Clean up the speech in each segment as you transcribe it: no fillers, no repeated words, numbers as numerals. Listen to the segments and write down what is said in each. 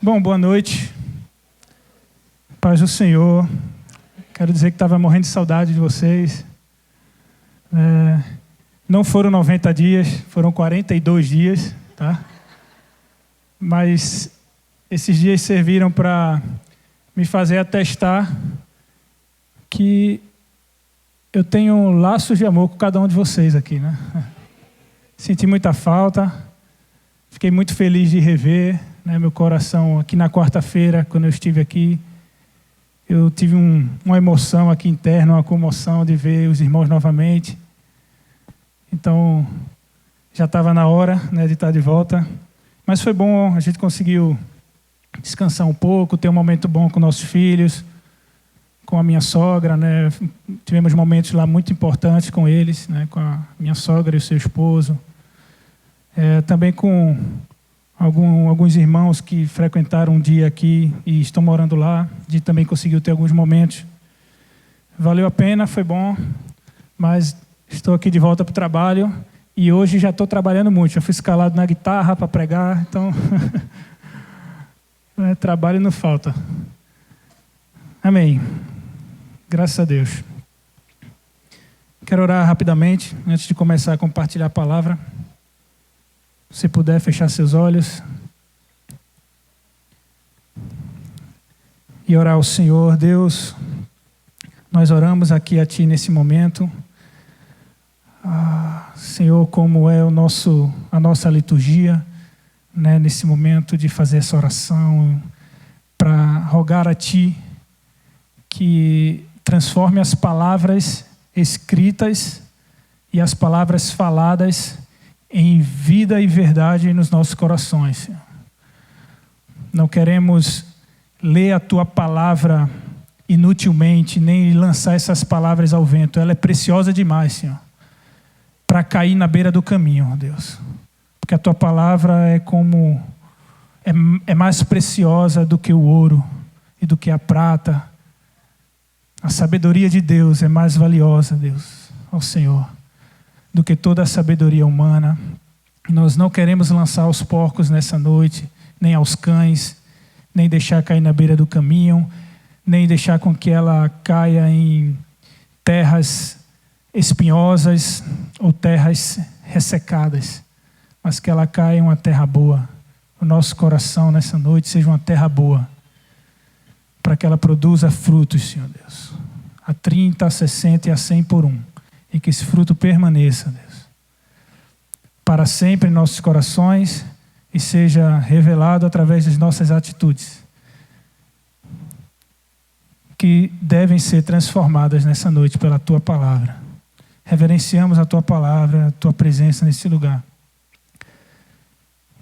Bom, boa noite. Paz do Senhor. Quero dizer que estava morrendo de saudade de vocês. Não foram 90 dias, foram 42 dias, tá? Mas esses dias serviram para me fazer atestar que eu tenho laços de amor com cada um de vocês aqui, né? Senti muita falta, fiquei muito feliz de rever, né, meu coração aqui na quarta-feira, quando eu estive aqui. Eu tive uma emoção aqui interna, uma comoção de ver os irmãos novamente. Então, já estava na hora, né, de estar de volta. Mas foi bom, a gente conseguiu descansar um pouco, ter um momento bom com nossos filhos, com a minha sogra, né? Tivemos momentos lá muito importantes com eles, né, com a minha sogra e o seu esposo. Também com alguns irmãos que frequentaram um dia aqui e estão morando lá. A gente também conseguiu ter alguns momentos. Valeu a pena, foi bom, mas estou aqui de volta para o trabalho e hoje já estou trabalhando muito. Já fui escalado na guitarra para pregar, então trabalho não falta. Amém. Graças a Deus. Quero orar rapidamente antes de começar a compartilhar a palavra. Se puder fechar seus olhos e orar ao Senhor. Deus, nós oramos aqui a Ti nesse momento. Senhor, como é a nossa liturgia, né, nesse momento de fazer essa oração, para rogar a Ti que transforme as palavras escritas e as palavras faladas em vida e verdade nos nossos corações, Senhor. Não queremos ler a Tua palavra inutilmente, nem lançar essas palavras ao vento. Ela é preciosa demais, Senhor, para cair na beira do caminho, ó Deus. Porque a Tua palavra é mais preciosa do que o ouro e do que a prata. A sabedoria de Deus é mais valiosa, Deus, ao Senhor, do que toda a sabedoria humana. Nós não queremos lançar aos porcos nessa noite, nem aos cães, nem deixar cair na beira do caminho, nem deixar com que ela caia em terras espinhosas ou terras ressecadas, mas que ela caia em uma terra boa. O nosso coração nessa noite seja uma terra boa, para que ela produza frutos, Senhor Deus, a 30, a 60 e a 100 por um. E que esse fruto permaneça, Deus, para sempre em nossos corações e seja revelado através das nossas atitudes, que devem ser transformadas nessa noite pela Tua palavra. Reverenciamos a Tua palavra, a Tua presença nesse lugar.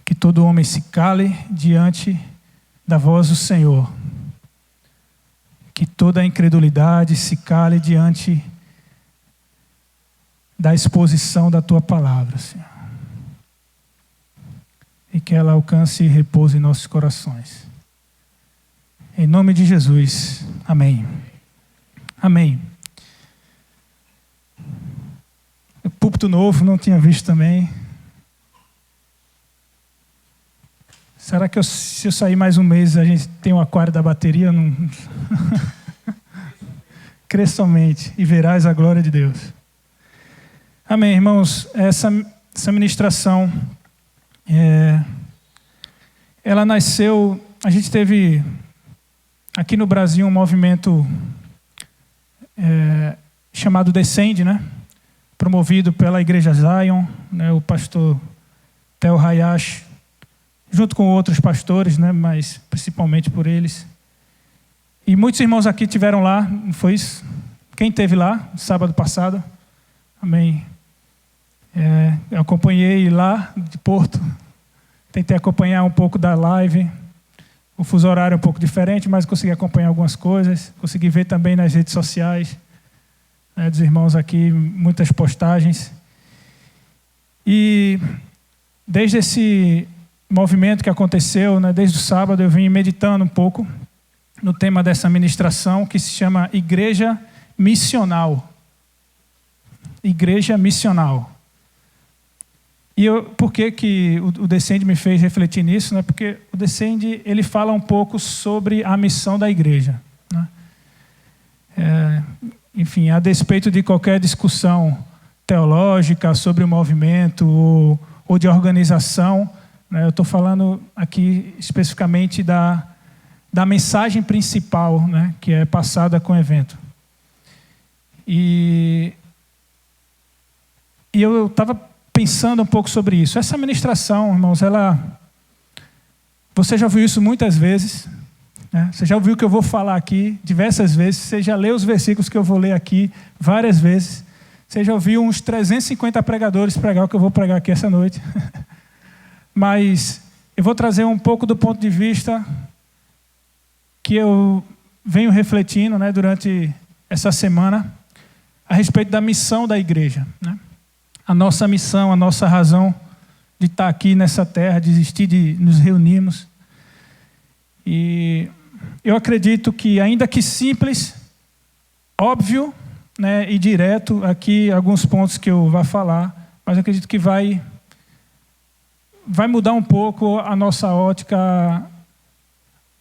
Que todo homem se cale diante da voz do Senhor. Que toda a incredulidade se cale diante da exposição da Tua palavra, Senhor. E que ela alcance e repouse em nossos corações. Em nome de Jesus. Amém. Amém. Púlpito novo, não tinha visto também. Será que se eu sair mais um mês, a gente tem um aquário da bateria? Não... Crê somente e verás a glória de Deus. Amém, irmãos. Essa ministração, ela nasceu... A gente teve aqui no Brasil um movimento chamado Descende, né? Promovido pela Igreja Zion, né? O pastor Theo Hayashi, junto com outros pastores, né? Mas principalmente por eles. E muitos irmãos aqui tiveram lá, não foi isso? Quem esteve lá, sábado passado? Amém. Eu acompanhei lá de Porto, tentei acompanhar um pouco da live, o fuso horário é um pouco diferente, mas consegui acompanhar algumas coisas, consegui ver também nas redes sociais, né, dos irmãos aqui, muitas postagens. E desde esse movimento que aconteceu, né, desde o sábado, eu vim meditando um pouco no tema dessa ministração, que se chama Igreja Missional. Igreja Missional. E por que o Descende me fez refletir nisso? Né? Porque o Descende ele fala um pouco sobre a missão da igreja. Né? Enfim, a despeito de qualquer discussão teológica sobre o movimento ou de organização, né? Eu estou falando aqui especificamente da mensagem principal, né? Que é passada com o evento. E eu estava pensando um pouco sobre isso. Essa ministração, irmãos, você já ouviu isso muitas vezes, né? Você já ouviu o que eu vou falar aqui diversas vezes. Você já leu os versículos que eu vou ler aqui várias vezes. Você já ouviu uns 350 pregadores pregar o que eu vou pregar aqui essa noite. Mas eu vou trazer um pouco do ponto de vista que eu venho refletindo, né, durante essa semana a respeito da missão da igreja, né? A nossa missão, a nossa razão de estar aqui nessa terra, de existir, de nos reunirmos. E eu acredito que, ainda que simples, óbvio, né, e direto, aqui alguns pontos que eu vou falar, mas eu acredito que vai mudar um pouco a nossa ótica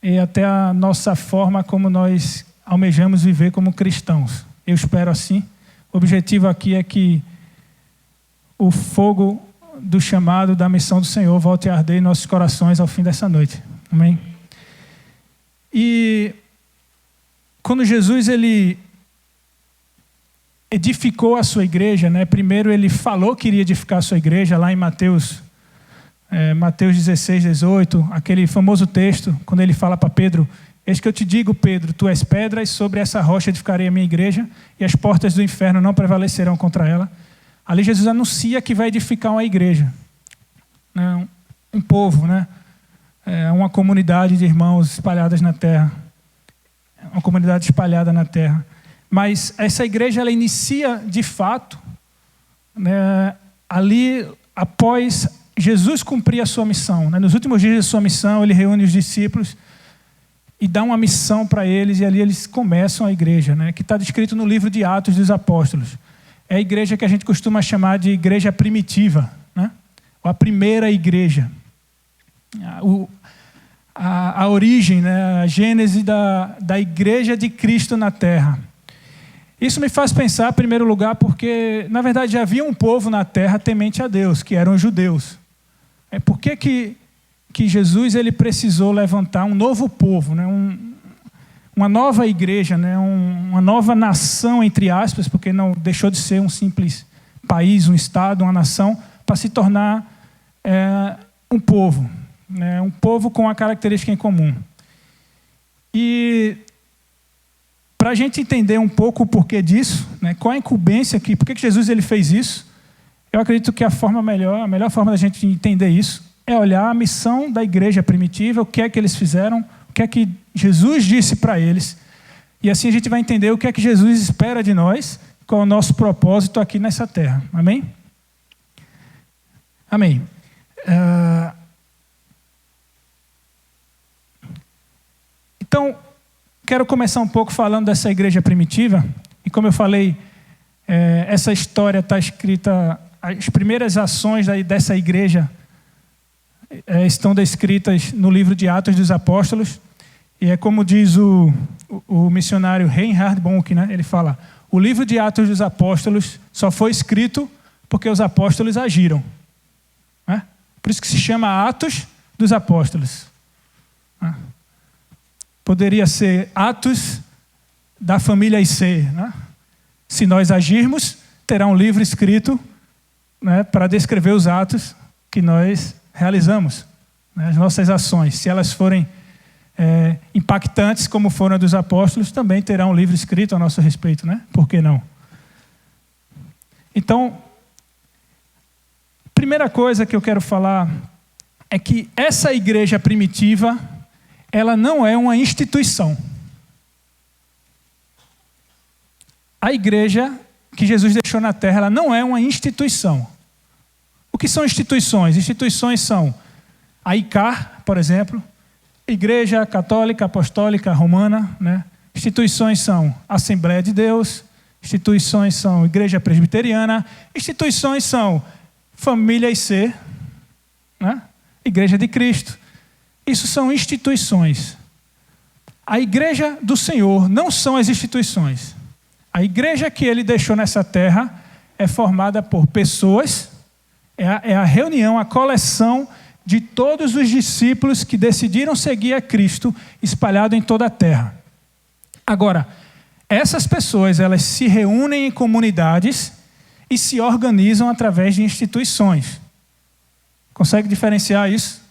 e até a nossa forma como nós almejamos viver como cristãos. Eu espero assim. O objetivo aqui é que o fogo do chamado, da missão do Senhor volte a arder em nossos corações ao fim dessa noite. Amém? E quando Jesus ele edificou a sua igreja, né? Primeiro ele falou que iria edificar a sua igreja, lá em Mateus 16, 18, aquele famoso texto, quando ele fala para Pedro: eis que eu te digo, Pedro, tu és pedra, e sobre essa rocha edificarei a minha igreja, e as portas do inferno não prevalecerão contra ela. Ali Jesus anuncia que vai edificar uma igreja, né? Um povo, né? Uma comunidade de irmãos espalhadas na terra, uma comunidade espalhada na terra. Mas essa igreja ela inicia de fato, né, ali após Jesus cumprir a sua missão, né? Nos últimos dias da sua missão, ele reúne os discípulos e dá uma missão para eles, e ali eles começam a igreja, né? Que está descrito no livro de Atos dos Apóstolos. É a igreja que a gente costuma chamar de igreja primitiva, né? Ou a primeira igreja. A origem, né? A gênese da igreja de Cristo na terra. Isso me faz pensar, em primeiro lugar, porque, na verdade, já havia um povo na terra temente a Deus, que eram os judeus. Por que Jesus ele precisou levantar um novo povo, né? Uma nova igreja, né? Uma nova nação, entre aspas, porque não deixou de ser um simples país, um estado, uma nação, para se tornar um povo, né? Um povo com uma característica em comum. E para a gente entender um pouco o porquê disso, né? Qual a incumbência aqui, por que Jesus ele fez isso, eu acredito que a melhor forma da gente entender isso é olhar a missão da igreja primitiva, o que é que eles fizeram, o que é que Jesus disse para eles, e assim a gente vai entender o que é que Jesus espera de nós, qual é o nosso propósito aqui nessa terra. Amém? Amém. Então, quero começar um pouco falando dessa igreja primitiva, e como eu falei, essa história está escrita, as primeiras ações dessa igreja estão descritas no livro de Atos dos Apóstolos, e é como diz o missionário Reinhard Bonk, né? Ele fala: o livro de Atos dos Apóstolos só foi escrito porque os apóstolos agiram, né? Por isso que se chama Atos dos Apóstolos, né? Poderia ser Atos da família IC, né? Se nós agirmos, terá um livro escrito, né, para descrever os atos que nós realizamos, né? As nossas ações, se elas forem impactantes como foram a dos apóstolos, também terá um livro escrito a nosso respeito, né? Por que não? Então, primeira coisa que eu quero falar é que essa igreja primitiva, ela não é uma instituição. A igreja que Jesus deixou na terra, ela não é uma instituição. O que são instituições? Instituições são a ICAR, por exemplo, Igreja Católica Apostólica Romana, né? Instituições são Assembleia de Deus, instituições são Igreja Presbiteriana, instituições são família IC, né? Igreja de Cristo. Isso são instituições. A igreja do Senhor não são as instituições. A igreja que ele deixou nessa terra é formada por pessoas, é a reunião, a coleção de todos os discípulos que decidiram seguir a Cristo espalhado em toda a terra. Agora, essas pessoas, elas se reúnem em comunidades e se organizam através de instituições. Consegue diferenciar isso?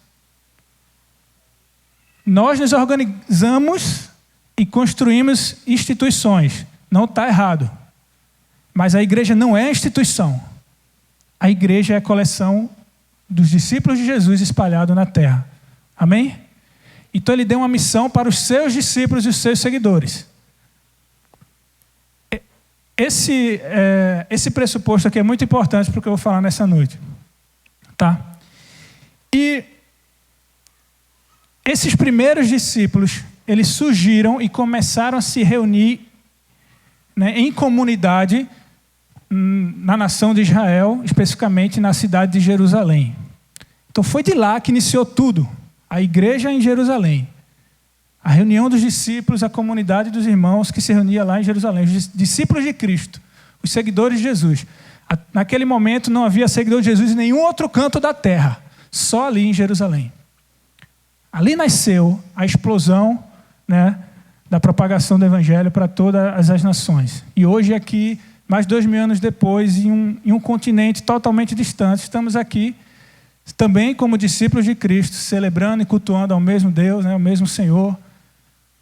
Nós nos organizamos e construímos instituições. Não está errado. Mas a igreja não é instituição. A igreja é a coleção dos discípulos de Jesus espalhados na terra. Amém? Então ele deu uma missão para os seus discípulos e os seus seguidores. Esse pressuposto aqui é muito importante para o que eu vou falar nessa noite. Tá? E esses primeiros discípulos, eles surgiram e começaram a se reunir, né, em comunidade na nação de Israel, especificamente na cidade de Jerusalém. Então foi de lá que iniciou tudo, a igreja em Jerusalém. A reunião dos discípulos, a comunidade dos irmãos que se reunia lá em Jerusalém, os discípulos de Cristo, os seguidores de Jesus. Naquele momento não havia seguidor de Jesus em nenhum outro canto da terra, só ali em Jerusalém. Ali nasceu a explosão, né, da propagação do evangelho para todas as nações. E hoje aqui, mais 2000 anos depois, em um continente totalmente distante, estamos aqui também como discípulos de Cristo, celebrando e cultuando ao mesmo Deus, né, ao mesmo Senhor,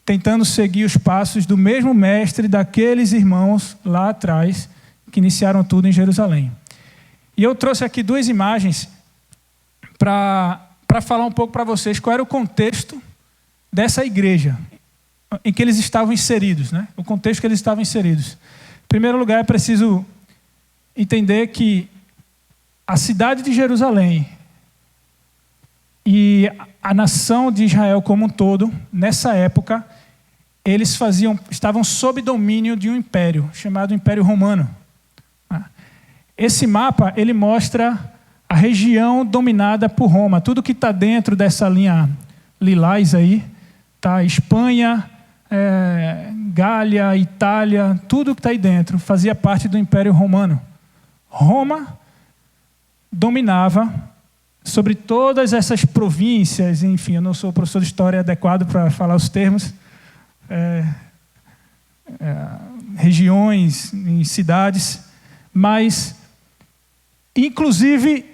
tentando seguir os passos do mesmo mestre daqueles irmãos lá atrás, que iniciaram tudo em Jerusalém. E eu trouxe aqui duas imagens para falar um pouco para vocês qual era o contexto dessa igreja em que eles estavam inseridos, né? O contexto que eles estavam inseridos. Em primeiro lugar, é preciso entender que a cidade de Jerusalém e a nação de Israel como um todo, nessa época, eles estavam sob domínio de um império, chamado Império Romano. Esse mapa, ele mostra a região dominada por Roma. Tudo que está dentro dessa linha lilás aí, tá? Espanha, Gália, Itália, tudo que está aí dentro fazia parte do Império Romano. Roma dominava sobre todas essas províncias, enfim, eu não sou professor de história adequado para falar os termos, regiões, em cidades, mas inclusive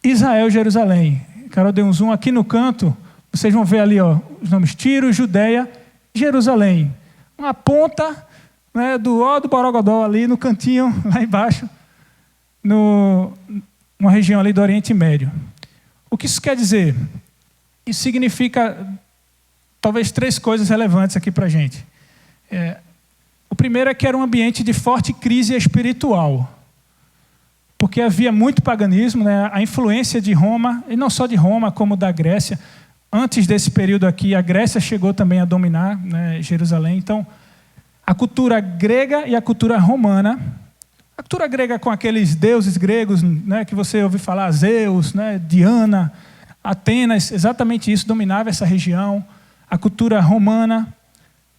Israel e Jerusalém. Carol deu um zoom aqui no canto, vocês vão ver ali, ó, os nomes Tiro, Judeia, Jerusalém. Uma ponta, né, do Borogodó ali no cantinho, lá embaixo, uma região ali do Oriente Médio. O que isso quer dizer? Isso significa talvez 3 coisas relevantes aqui para a gente. O primeiro é que era um ambiente de forte crise espiritual, porque havia muito paganismo, né? A influência de Roma, e não só de Roma, como da Grécia. Antes desse período aqui, a Grécia chegou também a dominar, né, Jerusalém. Então, a cultura grega e a cultura romana, a cultura grega com aqueles deuses gregos, né, que você ouviu falar, Zeus, né, Diana, Atenas, exatamente isso, dominava essa região. A cultura romana,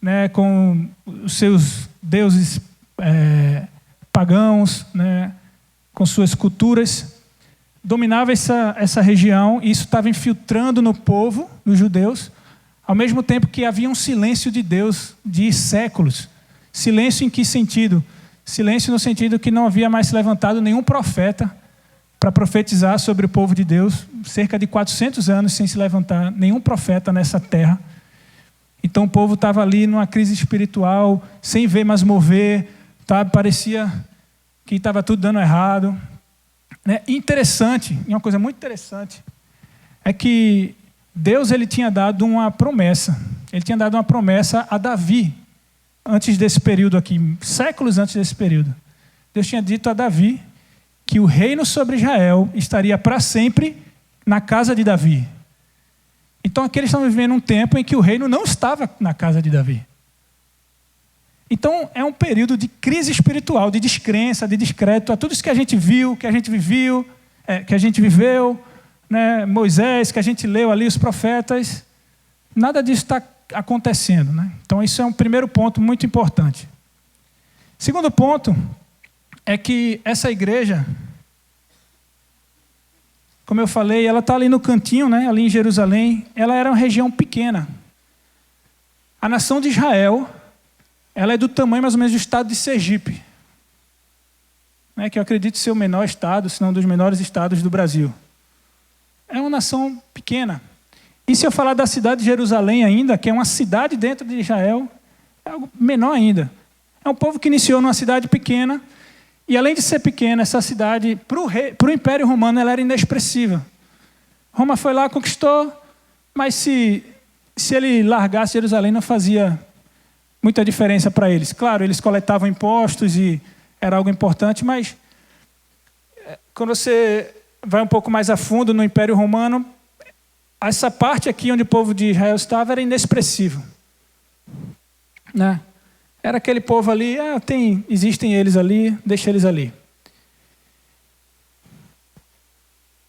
né, com os seus deuses pagãos, né, com suas culturas, dominava essa região, e isso estava infiltrando no povo, nos judeus, ao mesmo tempo que havia um silêncio de Deus de séculos. Silêncio em que sentido? Silêncio no sentido que não havia mais se levantado nenhum profeta para profetizar sobre o povo de Deus, cerca de 400 anos sem se levantar nenhum profeta nessa terra. Então o povo estava ali numa crise espiritual, sem ver mais mover, tá? Parecia que estava tudo dando errado. Interessante, e uma coisa muito interessante, é que Deus ele tinha dado uma promessa. Ele tinha dado uma promessa a Davi, antes desse período aqui, séculos antes desse período. Deus tinha dito a Davi que o reino sobre Israel estaria para sempre na casa de Davi. Então aqui eles estão vivendo um tempo em que o reino não estava na casa de Davi. Então é um período de crise espiritual, de descrença, de descrédito a tudo isso que a gente viu, que a gente viveu. que a gente viveu, né, Moisés, que a gente leu ali, os profetas, nada disso está acontecendo, né? Então, isso é um primeiro ponto muito importante. Segundo ponto é que essa igreja, como eu falei, ela está ali no cantinho, né, ali em Jerusalém. Ela era uma região pequena. A nação de Israel, ela é do tamanho mais ou menos do estado de Sergipe, né, que eu acredito ser o menor estado, se não um dos menores estados do Brasil. É uma nação pequena. E se eu falar da cidade de Jerusalém ainda, que é uma cidade dentro de Israel, é algo menor ainda. É um povo que iniciou numa cidade pequena, e além de ser pequena, essa cidade, para o Império Romano, ela era inexpressiva. Roma foi lá, conquistou, mas se ele largasse Jerusalém, não fazia muita diferença para eles. Claro, eles coletavam impostos e era algo importante, mas quando você vai um pouco mais a fundo no Império Romano, essa parte aqui onde o povo de Israel estava era inexpressivo, né? Era aquele povo ali, existem eles ali, deixa eles ali.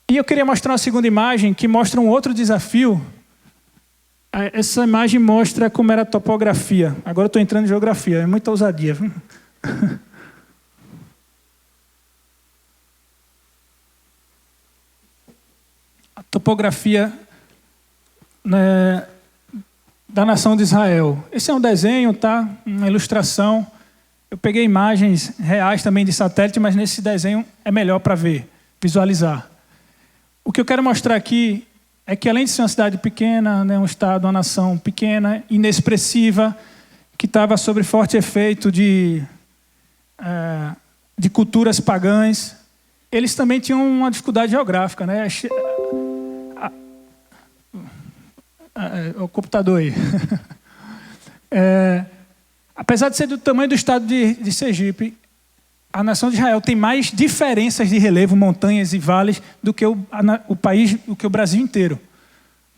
E eu queria mostrar uma segunda imagem que mostra um outro desafio. Essa imagem mostra como era a topografia. Agora eu estou entrando em geografia, é muita ousadia. A topografia, né, da nação de Israel. Esse é um desenho, tá? Uma ilustração. Eu peguei imagens reais também de satélite, mas nesse desenho é melhor para ver, visualizar. O que eu quero mostrar aqui é que além de ser uma cidade pequena, né, um estado, uma nação pequena, inexpressiva, que estava sob forte efeito de culturas pagãs, eles também tinham uma dificuldade geográfica, né? O computador aí. Apesar de ser do tamanho do estado de Sergipe, a nação de Israel tem mais diferenças de relevo, montanhas e vales, do que o país, do que o Brasil inteiro.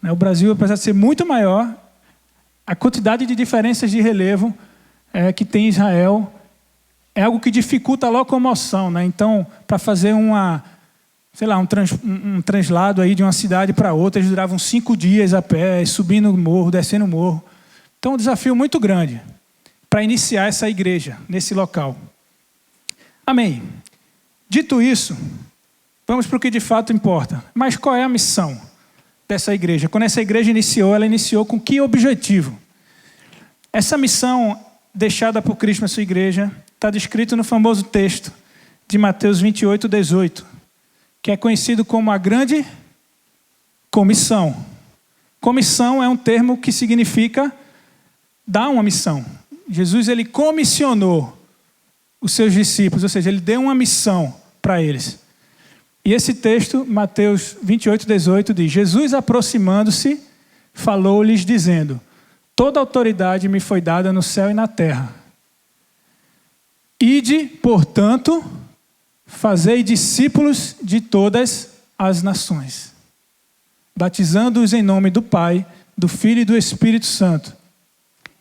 O Brasil, apesar de ser muito maior, a quantidade de diferenças de relevo que tem Israel é algo que dificulta a locomoção, né? Então, para fazer um translado aí de uma cidade para outra, eles duravam 5 dias a pé, subindo o morro, descendo o morro. Então, um desafio muito grande para iniciar essa igreja nesse local. Amém. Dito isso, vamos para o que de fato importa. Mas qual é a missão dessa igreja? Quando essa igreja iniciou, ela iniciou com que objetivo? Essa missão deixada por Cristo na sua igreja está descrito no famoso texto de Mateus 28, 18. Que é conhecido como a grande comissão. Comissão é um termo que significa dar uma missão. Jesus, ele comissionou os seus discípulos, ou seja, ele deu uma missão para eles. E esse texto, Mateus 28, 18, diz: Jesus, aproximando-se, falou-lhes dizendo: toda autoridade me foi dada no céu e na terra. Ide, portanto, fazei discípulos de todas as nações, batizando-os em nome do Pai, do Filho e do Espírito Santo,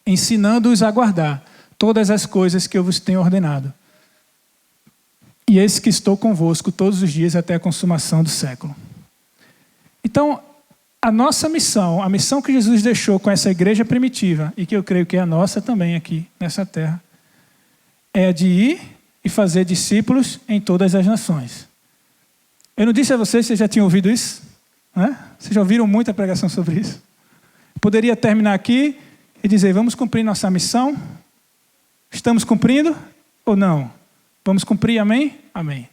ensinando-os a guardar todas as coisas que eu vos tenho ordenado. E eis que estou convosco todos os dias até a consumação do século. Então, a nossa missão, a missão que Jesus deixou com essa igreja primitiva, e que eu creio que é a nossa também aqui nessa terra, é de ir e fazer discípulos em todas as nações. Eu não disse a vocês, vocês já tinham ouvido isso? Né? Vocês já ouviram muita pregação sobre isso? Poderia terminar aqui e dizer: vamos cumprir nossa missão? Estamos cumprindo ou não? Vamos cumprir, amém? Amém.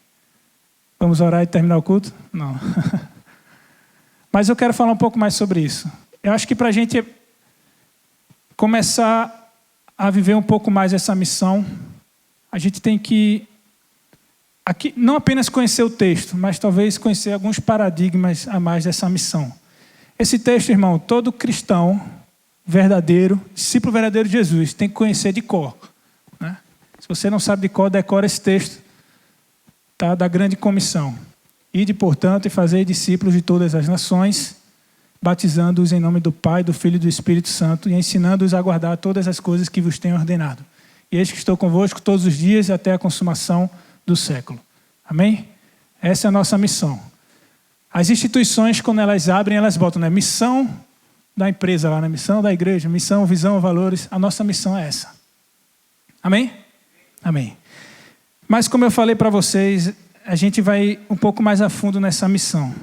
Vamos orar e terminar o culto? Não. Mas eu quero falar um pouco mais sobre isso. Eu acho que para a gente começar a viver um pouco mais essa missão, a gente tem que aqui, não apenas conhecer o texto, mas talvez conhecer alguns paradigmas a mais dessa missão. Esse texto, irmão, todo cristão verdadeiro, discípulo verdadeiro de Jesus, tem que conhecer de cor, né? Se você não sabe de cor, decora esse texto, tá, da grande comissão. Ide, portanto, e fazei discípulos de todas as nações, batizando-os em nome do Pai, do Filho e do Espírito Santo, e ensinando-os a guardar todas as coisas que vos tenho ordenado. E eis que estou convosco todos os dias até a consumação do século. Amém? Essa é a nossa missão. As instituições, quando elas abrem, elas botam, né? Missão da empresa lá, né? Missão da igreja, missão, visão, valores. A nossa missão é essa. Amém? Amém. Mas como eu falei para vocês, a gente vai um pouco mais a fundo nessa missão.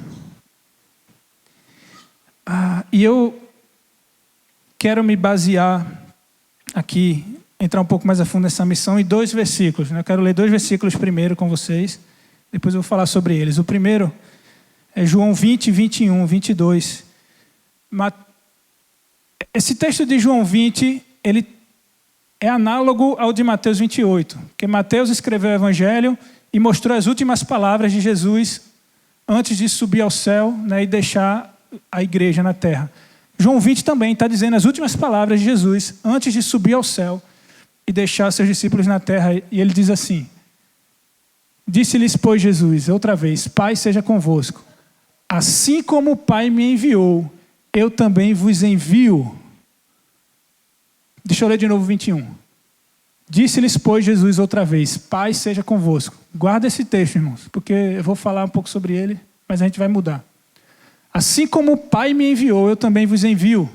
E eu quero me basear aqui, entrar um pouco mais a fundo nessa missão em 2 versículos. Eu quero ler 2 versículos primeiro com vocês, depois eu vou falar sobre eles. O primeiro é João 20, 21, 22. Esse texto de João 20, ele é análogo ao de Mateus 28, porque Mateus escreveu o Evangelho e mostrou as últimas palavras de Jesus antes de subir ao céu, né, e deixar a igreja na terra. João 20 também está dizendo as últimas palavras de Jesus antes de subir ao céu e deixar seus discípulos na terra. E ele diz assim: disse-lhes, pois, Jesus, outra vez, Pai seja convosco. Assim como o Pai me enviou, eu também vos envio. Deixa eu ler de novo 21. Disse-lhes, pois, Jesus outra vez, Pai seja convosco. Guarda esse texto, irmãos, porque eu vou falar um pouco sobre ele, mas a gente vai mudar. Assim como o Pai me enviou, eu também vos envio.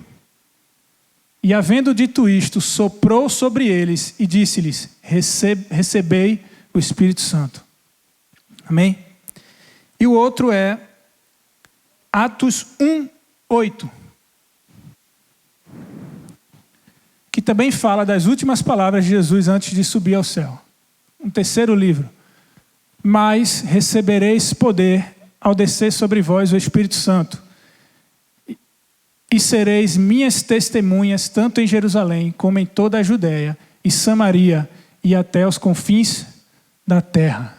E havendo dito isto, soprou sobre eles e disse-lhes, recebei o Espírito Santo. Amém? E o outro é Atos 1, 8. Que também fala das últimas palavras de Jesus antes de subir ao céu. Um terceiro livro. Mas recebereis poder ao descer sobre vós o Espírito Santo. E sereis minhas testemunhas, tanto em Jerusalém, como em toda a Judéia e Samaria, e até os confins da terra.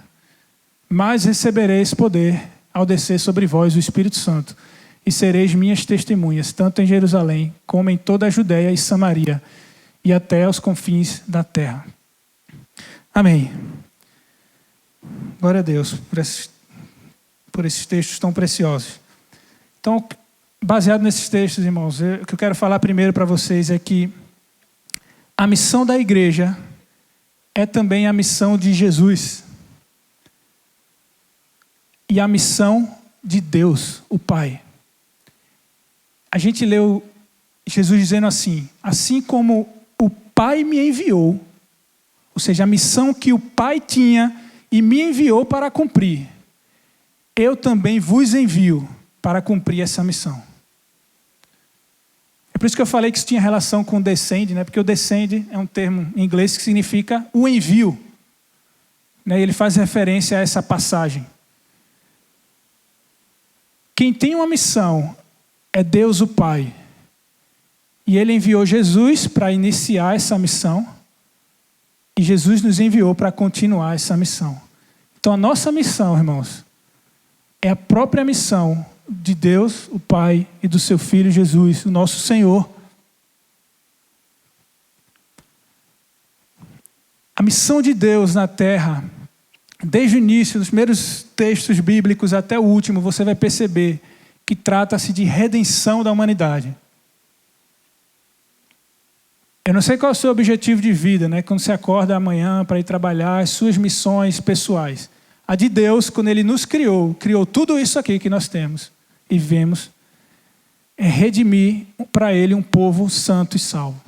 Mas recebereis poder ao descer sobre vós o Espírito Santo. E sereis minhas testemunhas, tanto em Jerusalém, como em toda a Judéia e Samaria, e até os confins da terra. Amém. Glória a Deus por esses textos tão preciosos. Então, baseado nesses textos, irmãos, o que eu quero falar primeiro para vocês é que a missão da igreja é também a missão de Jesus. E a missão de Deus, o Pai. A gente leu Jesus dizendo assim, assim como o Pai me enviou, ou seja, a missão que o Pai tinha e me enviou para cumprir, eu também vos envio para cumprir essa missão. É por isso que eu falei que isso tinha relação com descende, né? Porque o descende é um termo em inglês que significa o envio. Né? E ele faz referência a essa passagem. Quem tem uma missão é Deus o Pai. E ele enviou Jesus para iniciar essa missão. E Jesus nos enviou para continuar essa missão. Então a nossa missão, irmãos, é a própria missão de Deus, o Pai, e do seu Filho Jesus, o nosso Senhor. A missão de Deus na terra, desde o início, nos primeiros textos bíblicos até o último, você vai perceber que trata-se de redenção da humanidade. Eu não sei qual é o seu objetivo de vida, né? Quando você acorda amanhã para ir trabalhar, as suas missões pessoais. A de Deus, quando Ele nos criou tudo isso aqui que nós temos e vemos, é redimir para Ele um povo santo e salvo.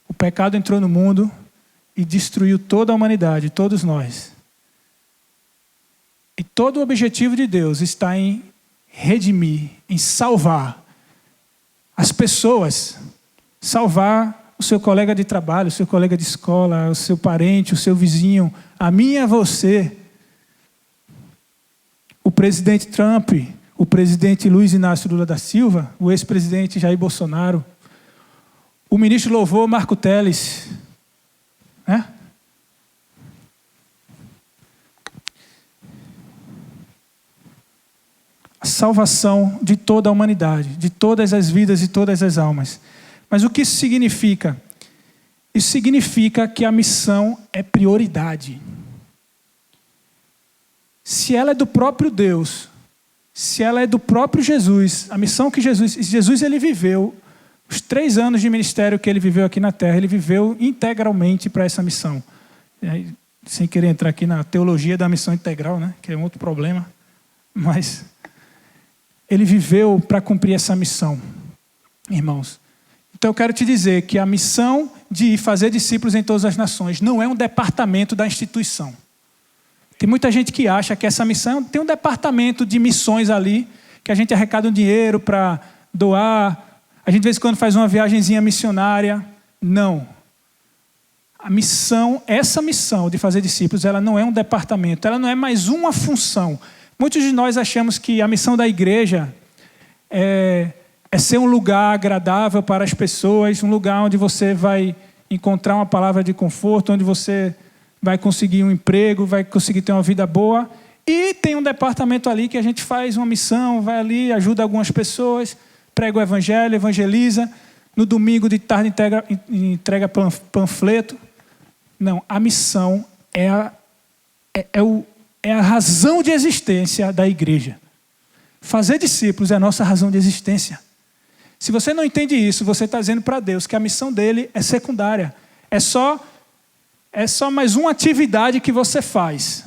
O pecado entrou no mundo e destruiu toda a humanidade, todos nós. E todo o objetivo de Deus está em redimir, em salvar as pessoas, salvar o seu colega de trabalho, o seu colega de escola, o seu parente, o seu vizinho, a mim e a você. O presidente Trump, o presidente Luiz Inácio Lula da Silva, o ex-presidente Jair Bolsonaro, o ministro Louvor Marco Teles, né? A salvação de toda a humanidade, de todas as vidas e todas as almas. Mas o que isso significa? Isso significa que a missão é prioridade. Se ela é do próprio Deus, se ela é do próprio Jesus, a missão que Jesus ele viveu, os 3 anos de ministério que ele viveu aqui na terra, ele viveu integralmente para essa missão. sem querer entrar aqui na teologia da missão integral, né? Que é um outro problema, mas ele viveu para cumprir essa missão, irmãos. Então eu quero te dizer que a missão de fazer discípulos em todas as nações não é um departamento da instituição. Tem muita gente que acha que essa missão tem um departamento de missões ali, que a gente arrecada um dinheiro para doar, a gente de vez em quando faz uma viagenzinha missionária. Não. A missão, essa missão de fazer discípulos, ela não é um departamento, ela não é mais uma função. Muitos de nós achamos que a missão da igreja é ser um lugar agradável para as pessoas, um lugar onde você vai encontrar uma palavra de conforto, onde você vai conseguir um emprego, vai conseguir ter uma vida boa. E tem um departamento ali que a gente faz uma missão, vai ali, ajuda algumas pessoas, prega o evangelho, evangeliza. No domingo de tarde entrega panfleto. Não, a missão é a razão de existência da igreja. Fazer discípulos é a nossa razão de existência. Se você não entende isso, você está dizendo para Deus que a missão dele é secundária. É só mais uma atividade que você faz.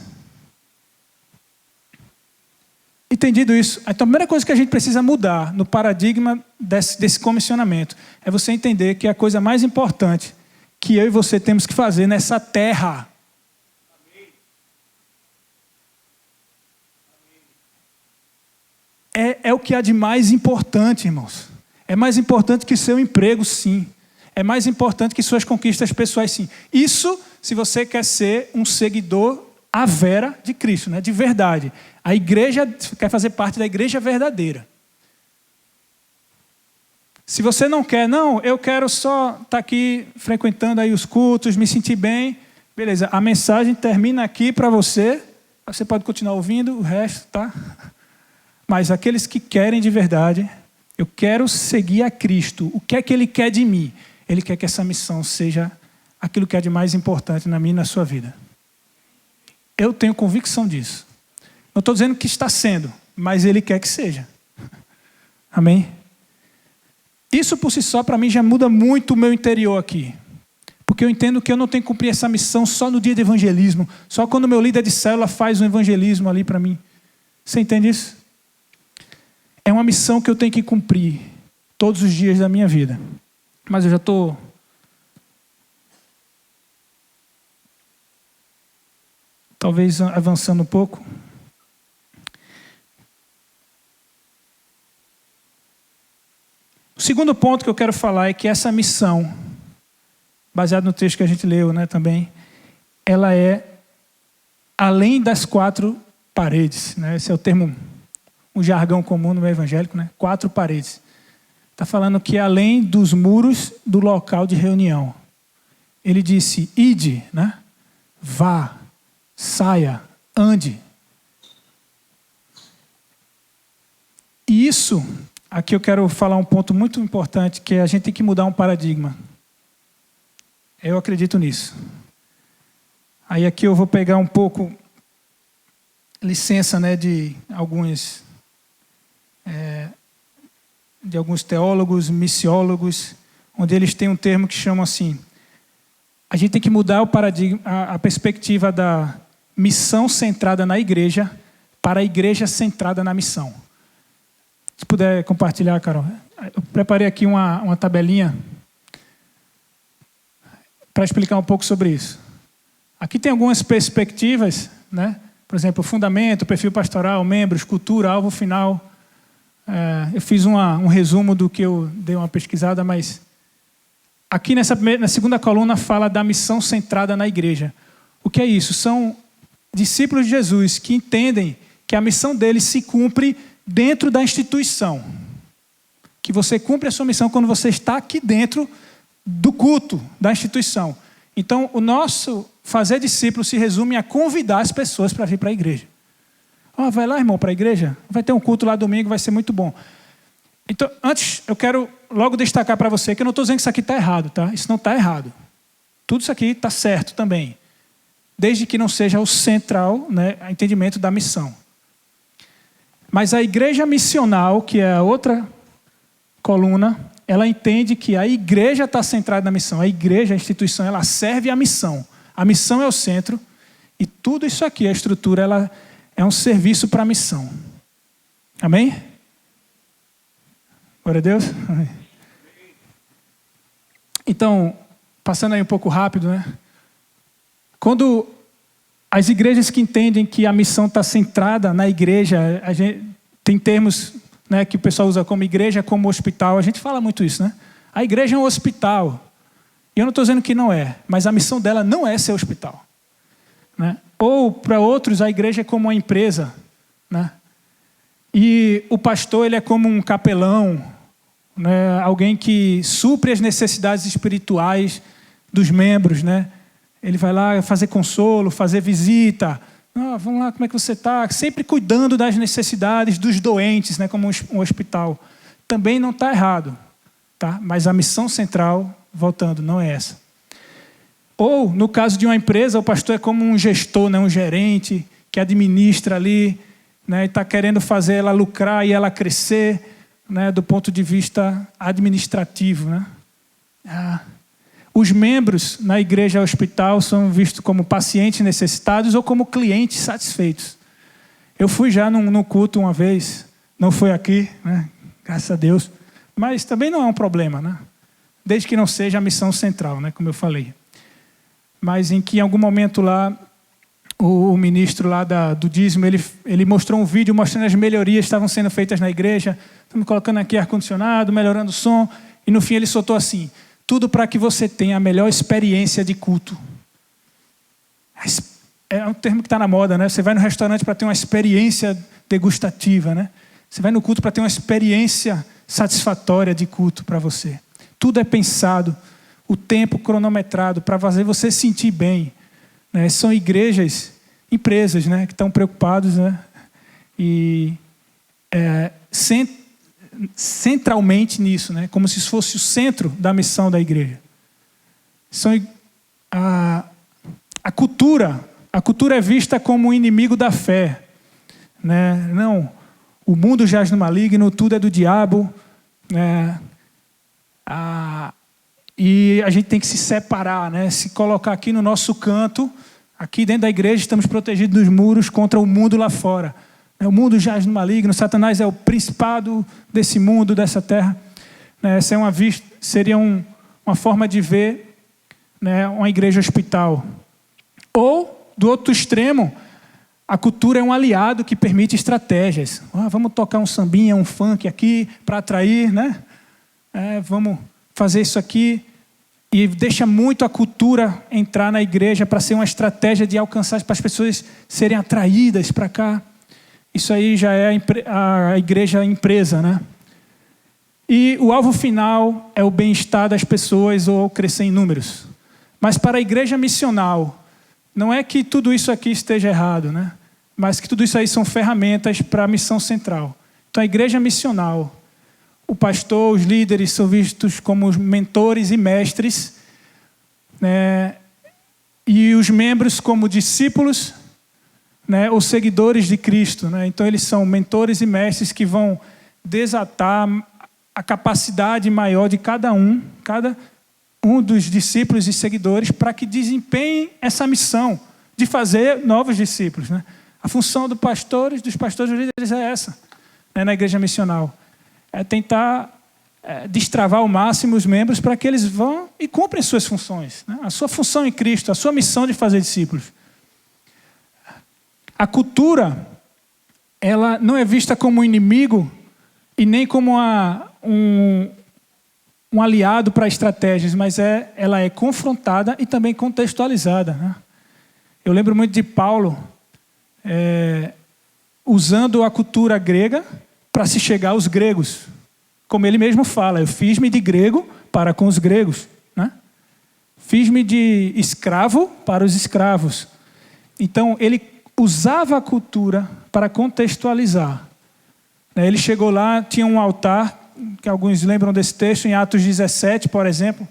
Entendido isso? Então, a primeira coisa que a gente precisa mudar no paradigma desse comissionamento é você entender que a coisa mais importante que eu e você temos que fazer nessa terra é o que há de mais importante, irmãos. É mais importante que o seu emprego, sim. É mais importante que suas conquistas pessoais, sim. Isso se você quer ser um seguidor à vera de Cristo, né? De verdade. A igreja quer fazer parte da igreja verdadeira. Se você não quer, não, eu quero só estar aqui frequentando aí os cultos, me sentir bem, beleza, a mensagem termina aqui para você, você pode continuar ouvindo o resto, tá? Mas aqueles que querem de verdade, eu quero seguir a Cristo, o que é que Ele quer de mim? Ele quer que essa missão seja aquilo que é de mais importante na minha e na sua vida. Eu tenho convicção disso. Não estou dizendo que está sendo, mas Ele quer que seja. Amém? Isso por si só, para mim, já muda muito o meu interior aqui. Porque eu entendo que eu não tenho que cumprir essa missão só no dia de evangelismo, só quando o meu líder de célula faz um evangelismo ali para mim. Você entende isso? É uma missão que eu tenho que cumprir todos os dias da minha vida. Mas eu já estou... talvez avançando um pouco. O segundo ponto que eu quero falar é que essa missão, baseado no texto que a gente leu, né, também, ela é além das 4 paredes, né? Esse é o termo, um jargão comum no meio evangélico, né? 4 paredes. Está falando que é além dos muros do local de reunião. Ele disse, ide, né? Vá, saia, ande. E isso, aqui eu quero falar um ponto muito importante, que é a gente tem que mudar um paradigma. Eu acredito nisso. Aí aqui eu vou pegar um pouco licença, né, de alguns teólogos, missiólogos, onde eles têm um termo que chamam assim, a gente tem que mudar o paradigma, a perspectiva da missão centrada na igreja para a igreja centrada na missão. Se puder compartilhar, Carol. Eu preparei aqui uma tabelinha para explicar um pouco sobre isso. Aqui tem algumas perspectivas, né? Por exemplo, fundamento, perfil pastoral, membros, cultura, alvo final. Eu fiz um resumo do que eu dei uma pesquisada, mas aqui na segunda coluna fala da missão centrada na igreja. O que é isso? São discípulos de Jesus que entendem que a missão deles se cumpre dentro da instituição. Que você cumpre a sua missão quando você está aqui dentro do culto da instituição. Então, o nosso fazer discípulo se resume a convidar as pessoas para vir para a igreja. Vai lá, irmão, para a igreja? Vai ter um culto lá domingo, vai ser muito bom. Então, antes, eu quero logo destacar para você que eu não estou dizendo que isso aqui está errado, tá? Isso não está errado. Tudo isso aqui está certo também. Desde que não seja o central, né, o entendimento da missão. Mas a igreja missional, que é a outra coluna, ela entende que a igreja está centrada na missão. A igreja, a instituição, ela serve à missão. A missão é o centro E tudo isso aqui, a estrutura, ela é um serviço para a missão. Amém? Glória a Deus. Amém. Então, passando aí um pouco rápido, né? Quando as igrejas que entendem que a missão está centrada na igreja, a gente, tem termos, né, que o pessoal usa como igreja, como hospital, a gente fala muito isso, né? A igreja é um hospital. E eu não estou dizendo que não é, mas a missão dela não é ser hospital, né? Ou, para outros, a igreja é como uma empresa, né? E o pastor, ele é como um capelão, né? Alguém que supre as necessidades espirituais dos membros, né? Ele vai lá fazer consolo, fazer visita. Vamos lá, como é que você está? Sempre cuidando das necessidades dos doentes, né? Como um hospital. Também não está errado, tá? Mas a missão central, voltando, não é essa. Ou, no caso de uma empresa, o pastor é como um gestor, né? Um gerente que administra ali, né? E está querendo fazer ela lucrar e ela crescer, né? Do ponto de vista administrativo, né? Os membros na igreja hospital são vistos como pacientes necessitados ou como clientes satisfeitos. Eu fui já num culto uma vez, não foi aqui, né? Graças a Deus, mas também não é um problema, né? Desde que não seja a missão central, né? Como eu falei. Mas em que em algum momento lá, o ministro lá do dízimo, ele mostrou um vídeo mostrando as melhorias que estavam sendo feitas na igreja. Estamos colocando aqui ar-condicionado, melhorando o som, e no fim ele soltou assim: tudo para que você tenha a melhor experiência de culto. É um termo que está na moda, né? Você vai no restaurante para ter uma experiência degustativa, né? Você vai no culto para ter uma experiência satisfatória de culto para você. Tudo é pensado, o tempo cronometrado para fazer você sentir bem, né? São empresas, né? Que estão preocupados, né? E centralmente nisso, né? Como se fosse o centro da missão da igreja. A cultura é vista como um inimigo da fé, né? Não, o mundo jaz no maligno, tudo é do diabo, né? E a gente tem que se separar, né? Se colocar aqui no nosso canto, aqui dentro da igreja estamos protegidos dos muros contra o mundo lá fora. O mundo jaz no maligno, Satanás é o principado desse mundo, dessa terra. Essa seria uma forma de ver, né, uma igreja hospital. Ou, do outro extremo, a cultura é um aliado que permite estratégias. Vamos tocar um sambinha, um funk aqui para atrair, né? Vamos fazer isso aqui. E deixa muito a cultura entrar na igreja para ser uma estratégia de alcançar, para as pessoas serem atraídas para cá. Isso aí já é a igreja empresa, né? E o alvo final é o bem-estar das pessoas ou crescer em números. Mas para a igreja missional, não é que tudo isso aqui esteja errado, né? Mas que tudo isso aí são ferramentas para a missão central. Então a igreja missional, o pastor, os líderes são vistos como os mentores e mestres, né? E os membros como discípulos, né, os seguidores de Cristo, né? Então eles são mentores e mestres que vão desatar a capacidade maior de cada um dos discípulos e seguidores para que desempenhem essa missão de fazer novos discípulos, né? A função dos pastores e líderes é essa, né, na igreja missional. É tentar destravar ao máximo os membros para que eles vão e cumprem suas funções, né? A sua função em Cristo, a sua missão de fazer discípulos. A cultura, ela não é vista como um inimigo e nem como um aliado para estratégias, mas ela é confrontada e também contextualizada, né? Eu lembro muito de Paulo usando a cultura grega para se chegar aos gregos. Como ele mesmo fala, eu fiz-me de grego para com os gregos, né? Fiz-me de escravo para os escravos. Então, ele usava a cultura para contextualizar. Ele chegou lá, tinha um altar, que alguns lembram desse texto, em Atos 17, por exemplo.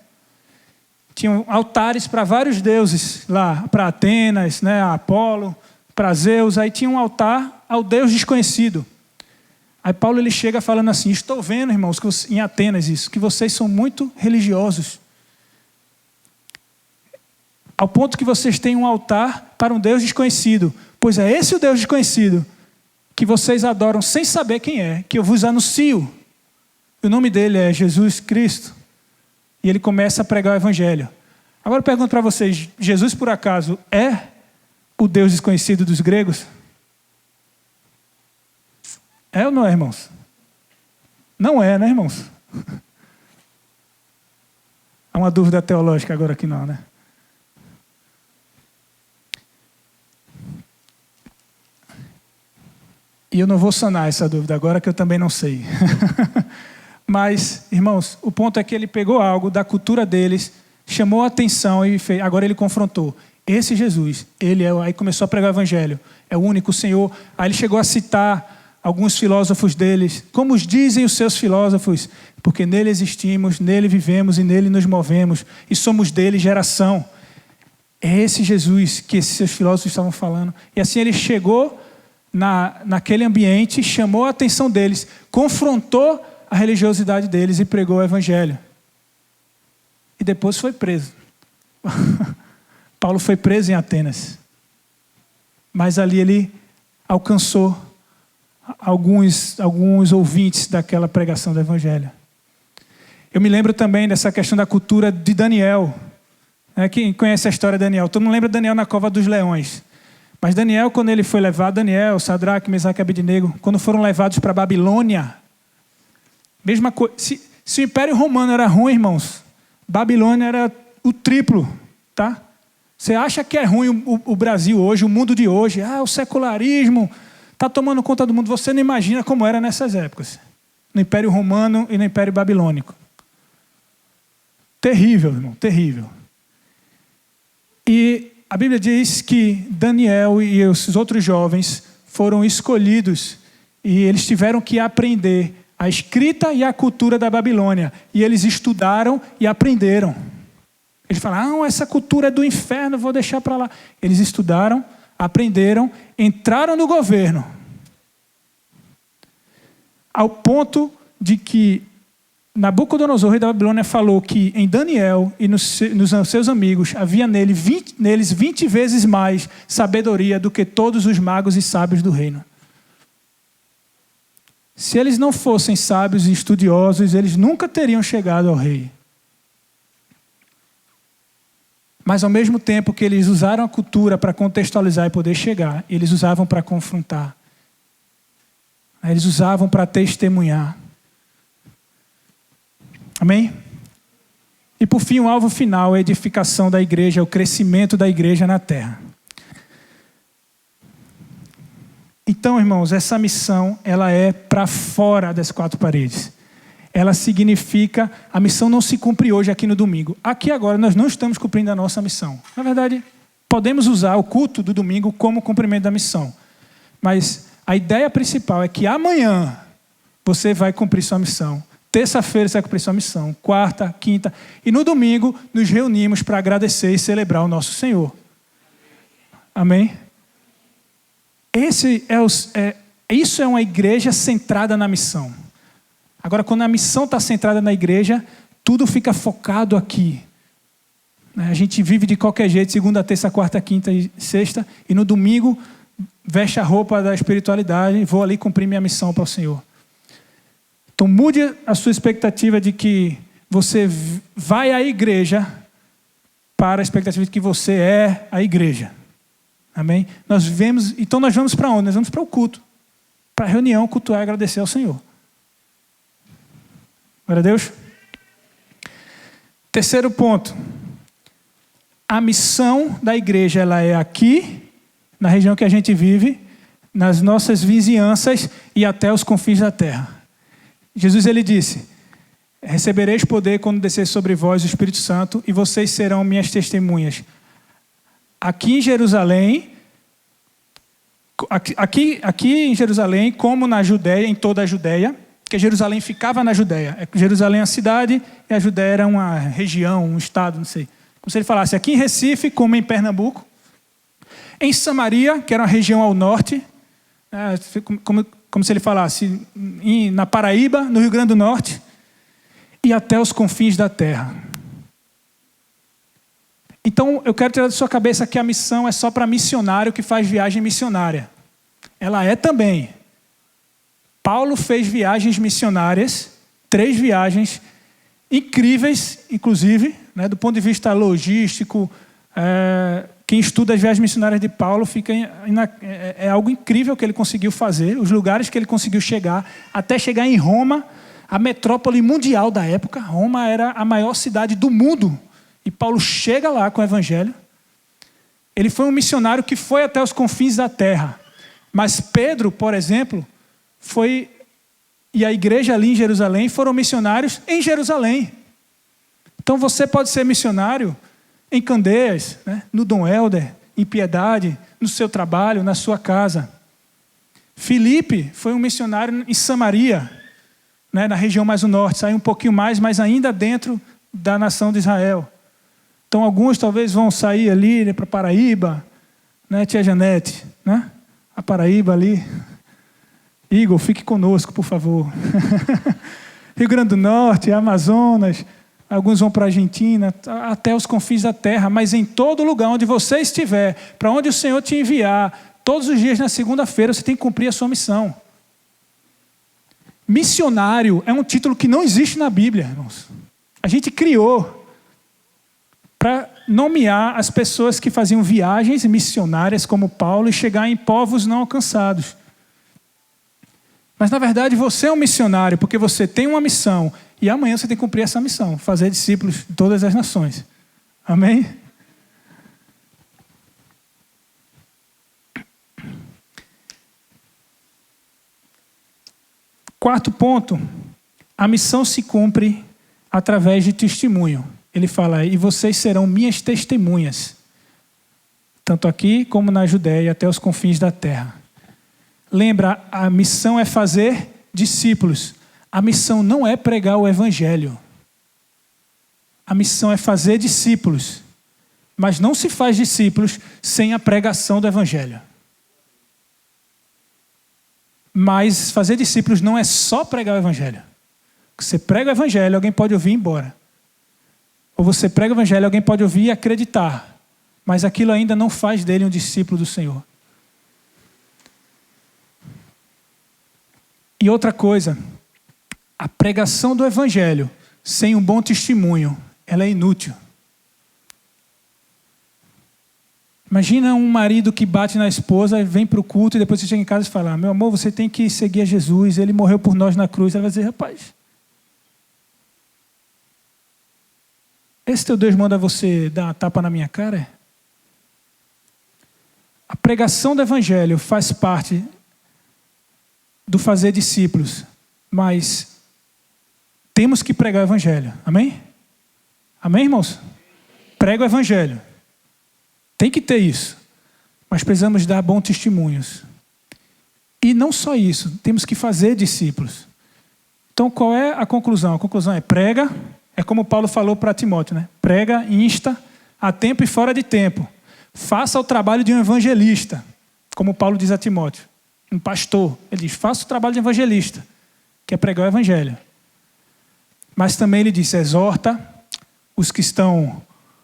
Tinham altares para vários deuses lá, para Atenas, né, Apolo, para Zeus. Aí tinha um altar ao Deus desconhecido. Aí Paulo ele chega falando assim: estou vendo, irmãos, em Atenas isso, que vocês são muito religiosos. ao ponto que vocês têm um altar para um Deus desconhecido. Pois é esse o Deus desconhecido que vocês adoram sem saber quem é, que eu vos anuncio. O nome dele é Jesus Cristo. E ele começa a pregar o evangelho. Agora eu pergunto para vocês, Jesus por acaso é o Deus desconhecido dos gregos? É ou não é, irmãos? Não é, né, irmãos? Há uma dúvida teológica agora aqui não, né? E eu não vou sanar essa dúvida agora, que eu também não sei. Mas, irmãos, o ponto é que ele pegou algo da cultura deles, chamou a atenção e fez, agora ele confrontou. Esse Jesus, ele é, aí começou a pregar o evangelho, é o único Senhor. Aí ele chegou a citar alguns filósofos deles, como os dizem os seus filósofos, porque nele existimos, nele vivemos e nele nos movemos, e somos dele geração. É esse Jesus que esses seus filósofos estavam falando. E assim ele chegou naquele ambiente, chamou a atenção deles, confrontou a religiosidade deles e pregou o evangelho. E depois foi preso. Paulo foi preso em Atenas. Mas ali ele alcançou alguns ouvintes daquela pregação do evangelho. Eu me lembro também dessa questão da cultura de Daniel. Quem conhece a história de Daniel? Todo mundo lembra de Daniel na cova dos leões. Mas Daniel, quando ele foi levado, Daniel, Sadraque, Mesaque e Abednego, quando foram levados para a Babilônia, mesma coisa. Se o Império Romano era ruim, irmãos, Babilônia era o triplo, tá? Você acha que é ruim o Brasil hoje, o mundo de hoje? O secularismo está tomando conta do mundo. Você não imagina como era nessas épocas. No Império Romano e no Império Babilônico. Terrível, irmão, terrível. E a Bíblia diz que Daniel e os outros jovens foram escolhidos e eles tiveram que aprender a escrita e a cultura da Babilônia. E eles estudaram e aprenderam. Eles falaram, essa cultura é do inferno, vou deixar para lá. Eles estudaram, aprenderam, entraram no governo. Ao ponto de que Nabucodonosor, rei da Babilônia, falou que em Daniel e nos seus amigos havia neles 20 vezes mais sabedoria do que todos os magos e sábios do reino. Se eles não fossem sábios e estudiosos, eles nunca teriam chegado ao rei. Mas ao mesmo tempo que eles usaram a cultura para contextualizar e poder chegar, eles usavam para confrontar. Eles usavam para testemunhar. Amém? E por fim, o alvo final é a edificação da igreja, o crescimento da igreja na terra. Então, irmãos, essa missão, ela é para fora das quatro paredes. Ela significa, a missão não se cumpre hoje aqui no domingo. Aqui agora nós não estamos cumprindo a nossa missão. Na verdade, podemos usar o culto do domingo como cumprimento da missão. Mas a ideia principal é que amanhã você vai cumprir sua missão. Terça-feira você vai cumprir sua missão. Quarta, quinta. E no domingo nos reunimos para agradecer e celebrar o nosso Senhor. Amém? Isso é uma igreja centrada na missão. Agora, quando a missão está centrada na igreja, tudo fica focado aqui. A gente vive de qualquer jeito, segunda, terça, quarta, quinta e sexta. E no domingo, veste a roupa da espiritualidade e vou ali cumprir minha missão para o Senhor. Então mude a sua expectativa de que você vai à igreja para a expectativa de que você é a igreja. Amém? Então nós vamos para onde? Nós vamos para o culto. Para a reunião, cultuar e agradecer ao Senhor. Glória a Deus. Terceiro ponto. A missão da igreja, ela é aqui, na região que a gente vive, nas nossas vizinhanças e até os confins da terra. Jesus, ele disse, recebereis poder quando descer sobre vós o Espírito Santo e vocês serão minhas testemunhas. Aqui em Jerusalém, aqui em Jerusalém, como na Judéia, em toda a Judéia, porque Jerusalém ficava na Judéia. Jerusalém é a cidade e a Judéia era uma região, um estado, não sei. Como se ele falasse, aqui em Recife, como em Pernambuco. Em Samaria, que era uma região ao norte, como se ele falasse, na Paraíba, no Rio Grande do Norte, e até os confins da terra. Então, eu quero tirar da sua cabeça que a missão é só para missionário que faz viagem missionária. Ela é também. Paulo fez viagens missionárias, 3 viagens incríveis, inclusive, né, do ponto de vista logístico. Quem estuda as viagens missionárias de Paulo é algo incrível que ele conseguiu fazer, os lugares que ele conseguiu chegar, até chegar em Roma, a metrópole mundial da época. Roma era a maior cidade do mundo. E Paulo chega lá com o evangelho. Ele foi um missionário que foi até os confins da terra. Mas Pedro, por exemplo, e a igreja ali em Jerusalém foram missionários em Jerusalém. Então você pode ser missionário em Candeias, né? No Dom Helder, em Piedade, no seu trabalho, na sua casa. Filipe foi um missionário em Samaria, né? Na região mais do norte, saiu um pouquinho mais, mas ainda dentro da nação de Israel. Então alguns talvez vão sair ali, né, para Paraíba, né, tia Janete, né? A Paraíba ali. Igor, fique conosco, por favor. Rio Grande do Norte, Amazonas, alguns vão para a Argentina, até os confins da terra, mas em todo lugar onde você estiver, para onde o Senhor te enviar, todos os dias na segunda-feira você tem que cumprir a sua missão. Missionário é um título que não existe na Bíblia, irmãos. A gente criou para nomear as pessoas que faziam viagens missionárias como Paulo e chegar em povos não alcançados. Mas na verdade você é um missionário porque você tem uma missão e amanhã você tem que cumprir essa missão, fazer discípulos de todas as nações. Amém? Quarto ponto, a missão se cumpre através de testemunho. Ele fala, e vocês serão minhas testemunhas, tanto aqui como na Judéia, até os confins da terra. Lembra, a missão é fazer discípulos. A missão não é pregar o evangelho. A missão é fazer discípulos. Mas não se faz discípulos sem a pregação do evangelho. Mas fazer discípulos não é só pregar o evangelho. Você prega o evangelho, alguém pode ouvir e ir embora. Ou você prega o evangelho, alguém pode ouvir e acreditar. Mas aquilo ainda não faz dele um discípulo do Senhor. E outra coisa, a pregação do evangelho sem um bom testemunho, ela é inútil. Imagina um marido que bate na esposa, vem para o culto e depois você chega em casa e fala, meu amor, você tem que seguir a Jesus, ele morreu por nós na cruz. Ela vai dizer, rapaz, esse teu Deus manda você dar uma tapa na minha cara? A pregação do evangelho faz parte do fazer discípulos, mas temos que pregar o evangelho, amém? Amém, irmãos? Prega o evangelho, tem que ter isso, mas precisamos dar bons testemunhos. E não só isso, temos que fazer discípulos. Então qual é a conclusão? A conclusão é prega, é como Paulo falou para Timóteo, né? Prega, insta, a tempo e fora de tempo. Faça o trabalho de um evangelista, como Paulo diz a Timóteo. Um pastor, ele diz, faça o trabalho de evangelista, que é pregar o evangelho. Mas também ele diz, exorta os que estão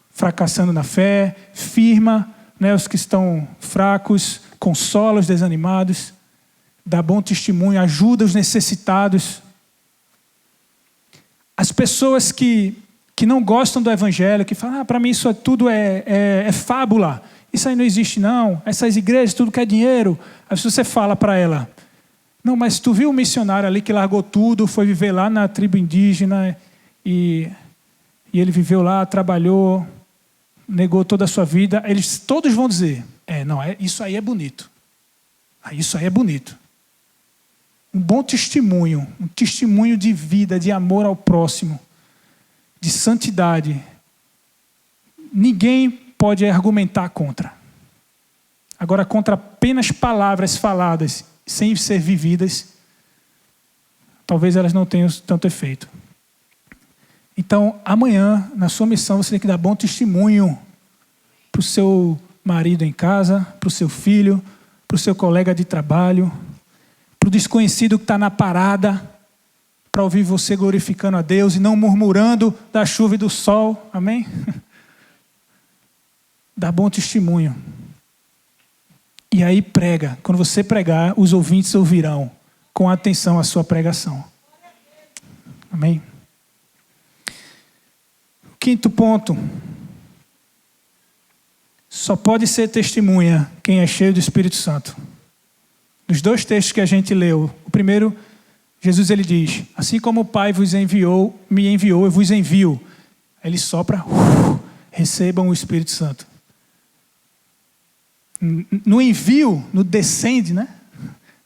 fracassando na fé, firma, né, os que estão fracos, consola os desanimados, dá bom testemunho, ajuda os necessitados. As pessoas que não gostam do evangelho, que falam, para mim isso tudo é fábula, isso aí não existe não, essas igrejas tudo quer dinheiro. Aí se você fala para ela, não, mas tu viu um missionário ali que largou tudo, foi viver lá na tribo indígena e ele viveu lá, trabalhou, negou toda a sua vida. Eles todos vão dizer, isso aí é bonito. Isso aí é bonito. Um bom testemunho, um testemunho de vida, de amor ao próximo, de santidade. Ninguém pode argumentar contra. Agora, contra apenas palavras faladas, sem ser vividas, talvez elas não tenham tanto efeito. Então, amanhã, na sua missão, você tem que dar bom testemunho para o seu marido em casa, para o seu filho, para o seu colega de trabalho, para o desconhecido que está na parada, para ouvir você glorificando a Deus e não murmurando da chuva e do sol. Amém? Dá bom testemunho. E aí prega. Quando você pregar, os ouvintes ouvirão com atenção a sua pregação. Amém? Quinto ponto. Só pode ser testemunha quem é cheio do Espírito Santo. Nos 2 textos que a gente leu, o primeiro, Jesus ele diz, assim como o Pai vos enviou, me enviou, eu vos envio. Aí ele sopra, recebam o Espírito Santo. No envio, no descende, né?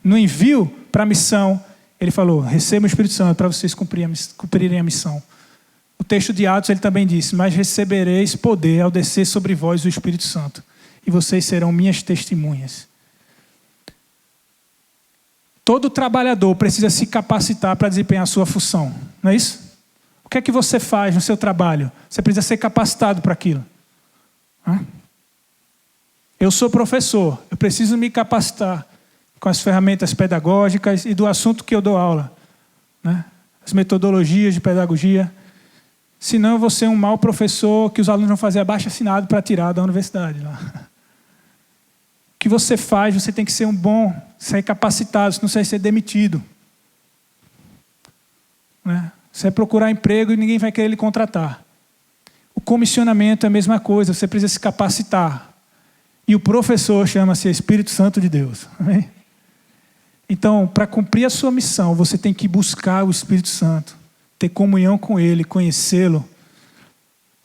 No envio para a missão, ele falou, recebam o Espírito Santo para vocês cumprirem a missão. O texto de Atos ele também disse, mas recebereis poder ao descer sobre vós o Espírito Santo, e vocês serão minhas testemunhas. Todo trabalhador precisa se capacitar para desempenhar a sua função, não é isso? O que é que você faz no seu trabalho? Você precisa ser capacitado para aquilo. Eu sou professor, eu preciso me capacitar com as ferramentas pedagógicas e do assunto que eu dou aula, né? As metodologias de pedagogia. Senão eu vou ser um mau professor que os alunos vão fazer abaixo-assinado para tirar da universidade. Lá. O que você faz, você tem que ser um bom, ser capacitado, senão você vai ser demitido. Né? Você vai procurar emprego e ninguém vai querer lhe contratar. O comissionamento é a mesma coisa, você precisa se capacitar. E o professor chama-se Espírito Santo de Deus. Amém? Então, para cumprir a sua missão, você tem que buscar o Espírito Santo. Ter comunhão com Ele, conhecê-lo.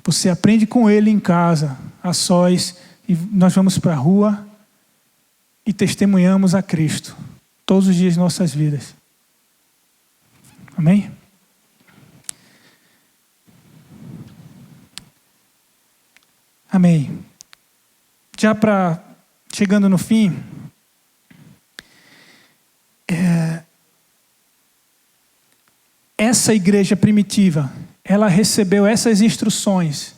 Você aprende com Ele em casa, a sós, e nós vamos para a rua e testemunhamos a Cristo todos os dias de nossas vidas. Amém? Amém. Já chegando no fim, essa igreja primitiva, ela recebeu essas instruções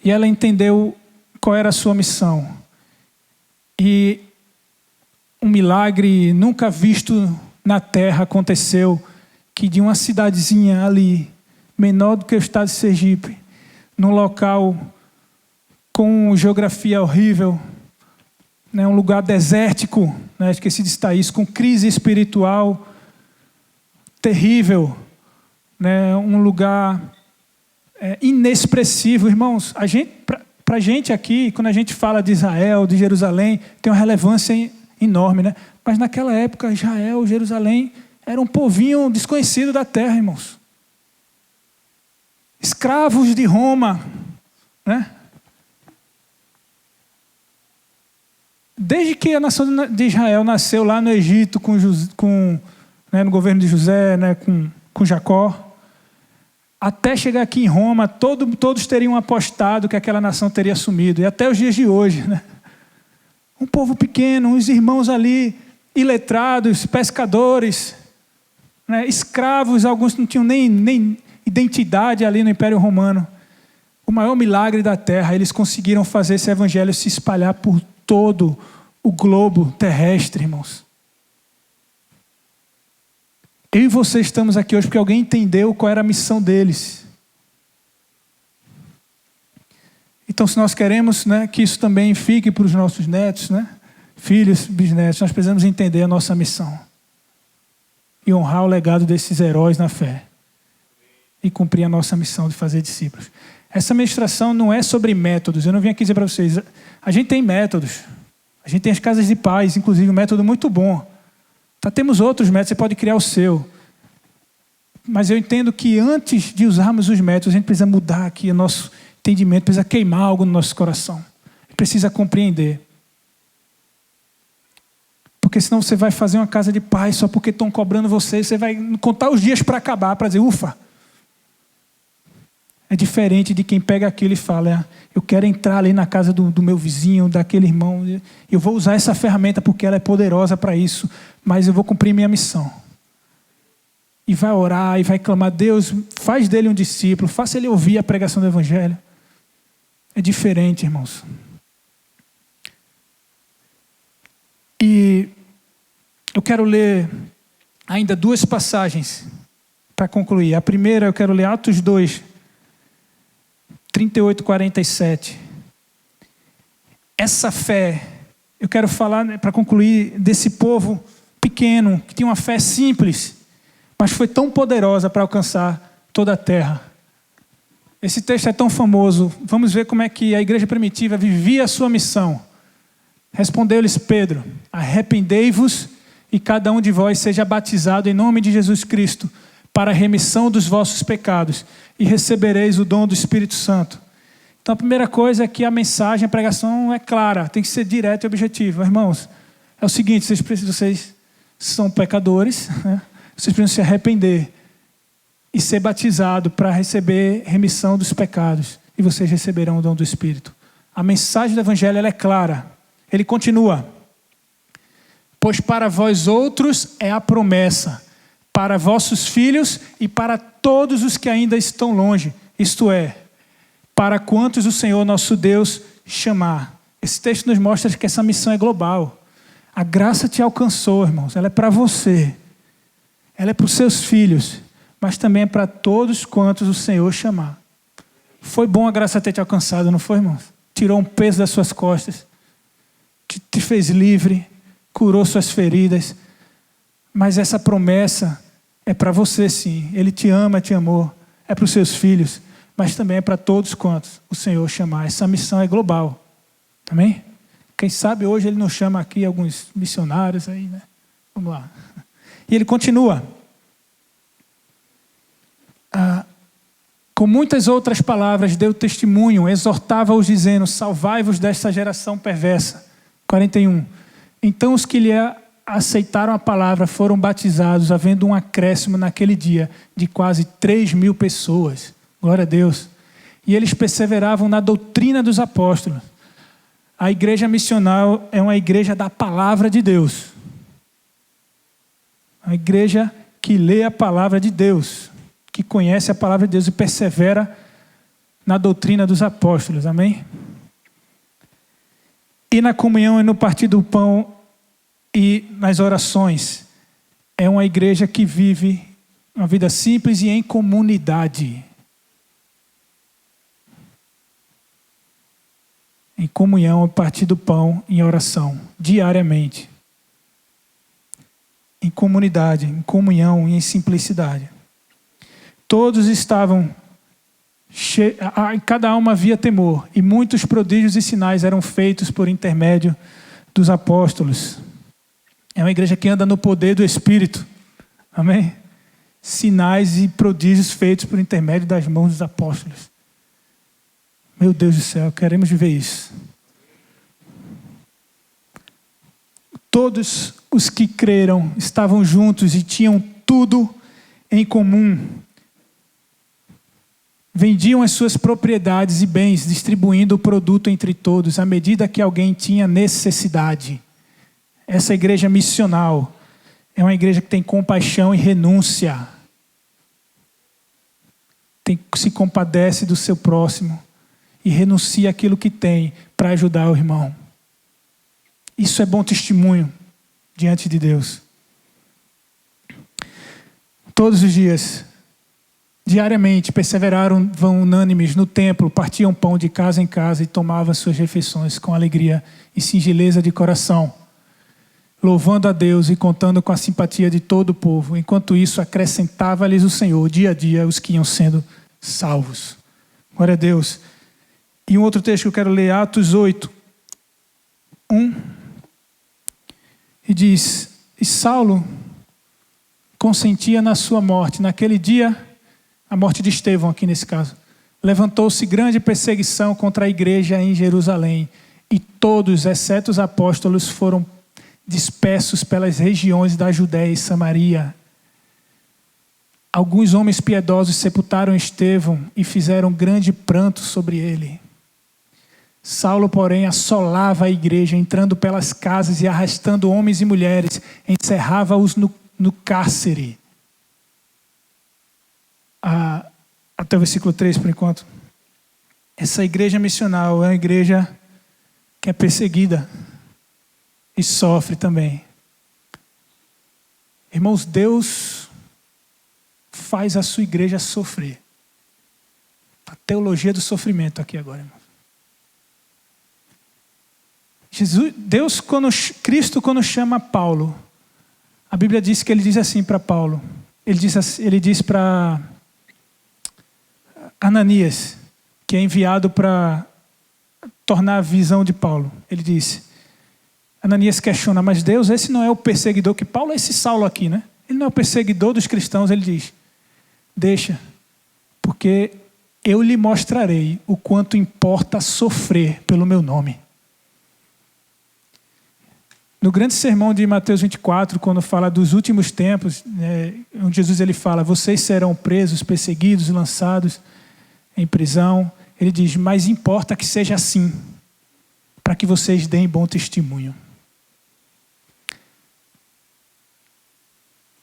e ela entendeu qual era a sua missão. E um milagre nunca visto na terra aconteceu, que de uma cidadezinha ali, menor do que o estado de Sergipe, num local com geografia horrível, né, um lugar desértico, né, esqueci de citar isso, com crise espiritual terrível, né, um lugar inexpressivo. Irmãos, para a gente aqui, quando a gente fala de Israel, de Jerusalém, tem uma relevância enorme, né? Mas naquela época, Israel, Jerusalém, era um povinho desconhecido da terra, irmãos. Escravos de Roma, né? Desde que a nação de Israel nasceu lá no Egito, né, no governo de José, né, com Jacó, até chegar aqui em Roma, todos teriam apostado que aquela nação teria sumido. E até os dias de hoje, né? Um povo pequeno, uns irmãos ali, iletrados, pescadores, né, escravos, alguns não tinham nem identidade ali no Império Romano. O maior milagre da terra, eles conseguiram fazer esse evangelho se espalhar por todo o globo terrestre, irmãos. Eu e você estamos aqui hoje porque alguém entendeu qual era a missão deles. Então, se nós queremos, né, que isso também fique para os nossos netos, né, filhos, bisnetos, nós precisamos entender a nossa missão. E honrar o legado desses heróis na fé. E cumprir a nossa missão de fazer discípulos. Essa ministração não é sobre métodos. Eu não vim aqui dizer para vocês. A gente tem métodos. A gente tem as casas de paz, inclusive um método muito bom. Temos outros métodos, você pode criar o seu. Mas eu entendo que antes de usarmos os métodos, a gente precisa mudar aqui o nosso entendimento, precisa queimar algo no nosso coração. Precisa compreender. Porque senão você vai fazer uma casa de paz só porque estão cobrando você vai contar os dias para acabar, para dizer, ufa. É diferente de quem pega aquilo e fala, eu quero entrar ali na casa do meu vizinho, daquele irmão, eu vou usar essa ferramenta porque ela é poderosa para isso, mas eu vou cumprir minha missão. E vai orar, e vai clamar, Deus, faz dele um discípulo, faça ele ouvir a pregação do Evangelho. É diferente, irmãos. E eu quero ler ainda 2 passagens para concluir. A primeira eu quero ler Atos 2, 38 e 47. essa fé, eu quero falar, para concluir, desse povo pequeno, que tinha uma fé simples, mas foi tão poderosa para alcançar toda a terra. Esse texto é tão famoso. Vamos ver como é que a igreja primitiva vivia a sua missão. Respondeu-lhes Pedro: arrependei-vos e cada um de vós seja batizado em nome de Jesus Cristo para a remissão dos vossos pecados e recebereis o dom do Espírito Santo. Então a primeira coisa é que a mensagem, a pregação é clara, tem que ser direta e objetiva. Irmãos, é o seguinte, vocês são pecadores, né? Vocês precisam se arrepender e ser batizado para receber remissão dos pecados. E vocês receberão o dom do Espírito. A mensagem do Evangelho ela é clara. Ele continua. Pois para vós outros é a promessa, para vossos filhos e para todos os que ainda estão longe. Isto é, para quantos o Senhor nosso Deus chamar. Esse texto nos mostra que essa missão é global. A graça te alcançou, irmãos. Ela é para você. Ela é para os seus filhos. Mas também é para todos quantos o Senhor chamar. Foi bom a graça ter te alcançado, não foi, irmãos? Tirou um peso das suas costas, te fez livre, curou suas feridas. Mas essa promessa é para você, sim. Ele te ama, te amou. É para os seus filhos, mas também é para todos quantos o Senhor chamar. Essa missão é global. Amém? Quem sabe hoje ele nos chama aqui alguns missionários aí, né? Vamos lá. E ele continua. Com muitas outras palavras deu testemunho, exortava-os dizendo: salvai-vos desta geração perversa. 41. Então os que lhe aceitaram a palavra foram batizados, havendo um acréscimo naquele dia de quase 3.000 pessoas. Glória a Deus. E eles perseveravam na doutrina dos apóstolos. A igreja missional é uma igreja da palavra de Deus. A igreja que lê a palavra de Deus, que conhece a palavra de Deus e persevera na doutrina dos apóstolos. Amém? E na comunhão e no partir do pão e nas orações. É uma igreja que vive uma vida simples e em comunidade. Em comunhão, a partir do pão, em oração, diariamente. Em comunidade, em comunhão e em simplicidade. Todos estavam, em cada alma havia temor, e muitos prodígios e sinais eram feitos por intermédio dos apóstolos. É uma igreja que anda no poder do Espírito. Amém? Sinais e prodígios feitos por intermédio das mãos dos apóstolos. Meu Deus do céu, queremos viver isso. Todos os que creram estavam juntos e tinham tudo em comum. Vendiam as suas propriedades e bens, distribuindo o produto entre todos, à medida que alguém tinha necessidade. Essa igreja missional é uma igreja que tem compaixão e renúncia. Se compadece do seu próximo e renuncia aquilo que tem para ajudar o irmão. Isso é bom testemunho diante de Deus. Todos os dias, diariamente, perseveraram, vão unânimes no templo, partiam pão de casa em casa e tomavam suas refeições com alegria e singeleza de coração, louvando a Deus e contando com a simpatia de todo o povo. Enquanto isso, acrescentava-lhes o Senhor, dia a dia, os que iam sendo salvos. Glória a Deus. E um outro texto que eu quero ler, Atos 8, 1. E diz: e Saulo consentia na sua morte. Naquele dia, a morte de Estevão aqui nesse caso, levantou-se grande perseguição contra a igreja em Jerusalém. E todos, exceto os apóstolos, foram dispersos pelas regiões da Judéia e Samaria. Alguns homens piedosos sepultaram Estevão e fizeram grande pranto sobre ele. Saulo, porém, assolava a igreja, entrando pelas casas e arrastando homens e mulheres, encerrava-os no cárcere. Até o versículo 3, por enquanto. Essa igreja missional é uma igreja que é perseguida e sofre também. Irmãos, Deus faz a sua igreja sofrer. A teologia do sofrimento aqui agora, irmãos. Cristo, quando chama Paulo, a Bíblia diz que ele diz assim para Paulo. Ele diz para Ananias, que é enviado para tornar a visão de Paulo. Ele disse, Ananias questiona, mas Deus, esse não é o perseguidor que Paulo é esse Saulo aqui, né? Ele não é o perseguidor dos cristãos. Ele diz, deixa, porque eu lhe mostrarei o quanto importa sofrer pelo meu nome. No grande sermão de Mateus 24, quando fala dos últimos tempos, onde Jesus ele fala, vocês serão presos, perseguidos, lançados em prisão. Ele diz, mas importa que seja assim, para que vocês deem bom testemunho.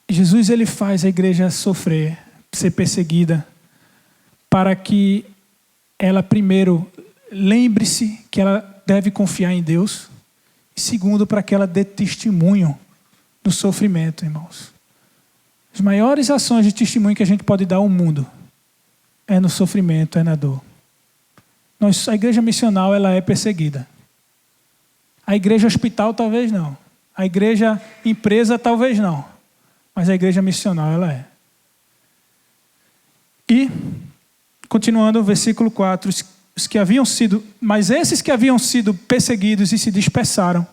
Jesus ele faz a igreja sofrer, ser perseguida, para que ela primeiro lembre-se que ela deve confiar em Deus, e segundo, para que ela dê testemunho do sofrimento, irmãos. As maiores ações de testemunho que a gente pode dar ao mundo é no sofrimento, é na dor. A igreja missional ela é perseguida. A igreja hospital talvez não. A igreja empresa talvez não. Mas a igreja missional ela é. E, continuando, versículo 4, mas esses que haviam sido perseguidos e se dispersaram,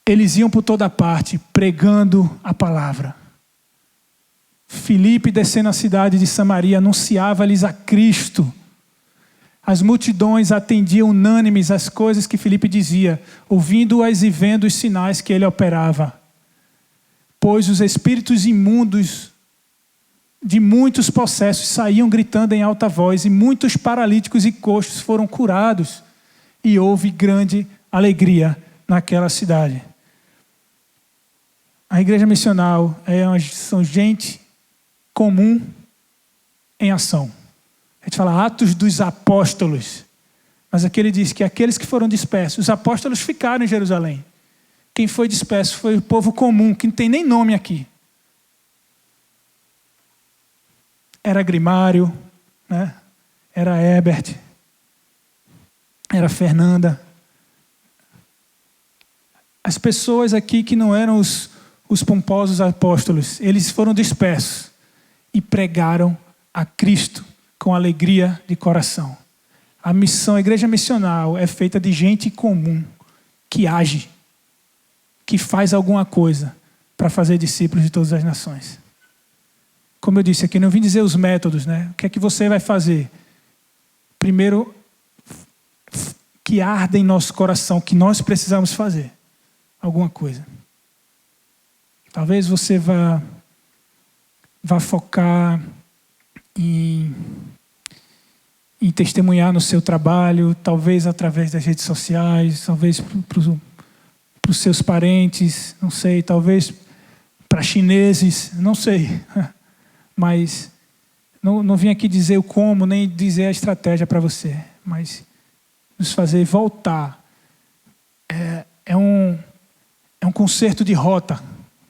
eles iam por toda parte, pregando a palavra. Filipe, descendo a cidade de Samaria, anunciava-lhes a Cristo. As multidões atendiam unânimes às coisas que Filipe dizia, ouvindo-as e vendo os sinais que ele operava. Pois os espíritos imundos de muitos possessos saíam gritando em alta voz, e muitos paralíticos e coxos foram curados, e houve grande alegria naquela cidade. A igreja missional são gente comum em ação. A gente fala Atos dos Apóstolos, mas aqui ele diz que aqueles que foram dispersos, os apóstolos ficaram em Jerusalém. Quem foi disperso foi o povo comum, que não tem nem nome aqui. Era Grimário, né? Era Herbert, era Fernanda. As pessoas aqui que não eram os pomposos apóstolos, eles foram dispersos e pregaram a Cristo com alegria de coração. A igreja missional é feita de gente comum que age, que faz alguma coisa para fazer discípulos de todas as nações. Como eu disse aqui, não vim dizer os métodos, né? O que é que você vai fazer? Primeiro, que arda em nosso coração, que nós precisamos fazer alguma coisa. Talvez você vá focar em testemunhar no seu trabalho, talvez através das redes sociais, talvez para os seus parentes, não sei, talvez para chineses, não sei. Mas não vim aqui dizer o como, nem dizer a estratégia para você, mas nos fazer voltar. É um conserto de rota,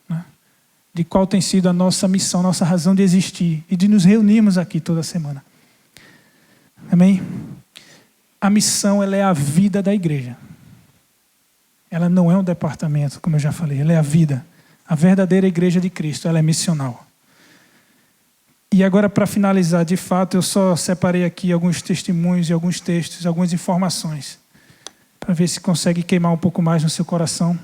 né? De qual tem sido a nossa missão, nossa razão de existir e de nos reunirmos aqui toda semana. Amém? A missão ela é a vida da igreja. Ela não é um departamento, como eu já falei, ela é a vida. A verdadeira igreja de Cristo, ela é missional. E agora, para finalizar, de fato, eu só separei aqui alguns testemunhos e alguns textos, algumas informações, para ver se consegue queimar um pouco mais no seu coração.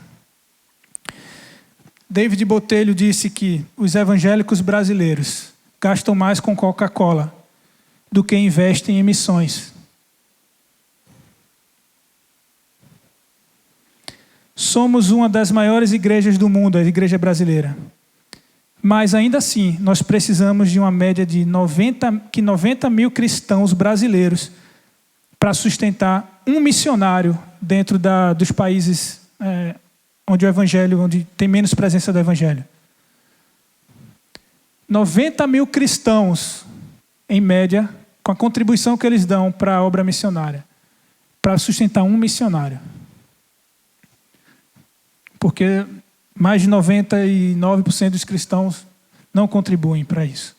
David Botelho disse que os evangélicos brasileiros gastam mais com Coca-Cola do que investem em missões. Somos uma das maiores igrejas do mundo, a igreja brasileira. Mas ainda assim, nós precisamos de uma média de 90 mil cristãos brasileiros para sustentar um missionário dentro dos países onde tem menos presença do evangelho. 90 mil cristãos, em média, com a contribuição que eles dão para a obra missionária, para sustentar um missionário. Porque mais de 99% dos cristãos não contribuem para isso.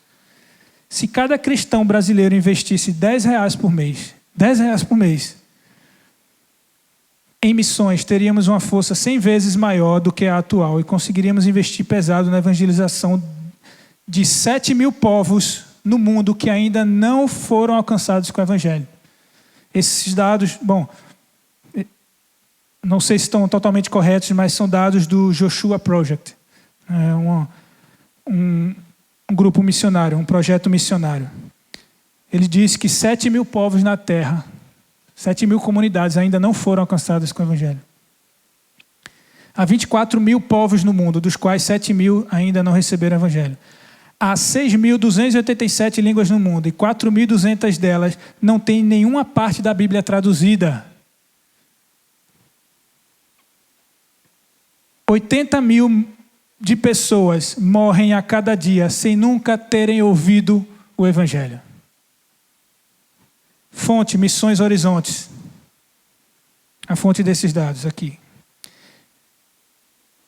Se cada cristão brasileiro investisse R$10 por mês, em missões, teríamos uma força 100 vezes maior do que a atual e conseguiríamos investir pesado na evangelização de 7.000 povos no mundo que ainda não foram alcançados com o Evangelho. Esses dados, não sei se estão totalmente corretos, mas são dados do Joshua Project. Um grupo missionário, um projeto missionário. Ele diz que 7.000 povos na Terra, 7.000 comunidades ainda não foram alcançadas com o Evangelho. Há 24.000 povos no mundo, dos quais 7.000 ainda não receberam o Evangelho. Há 6.287 línguas no mundo e 4.200 delas não têm nenhuma parte da Bíblia traduzida. 80.000 de pessoas morrem a cada dia sem nunca terem ouvido o Evangelho. Fonte, Missões Horizontes. A fonte desses dados aqui.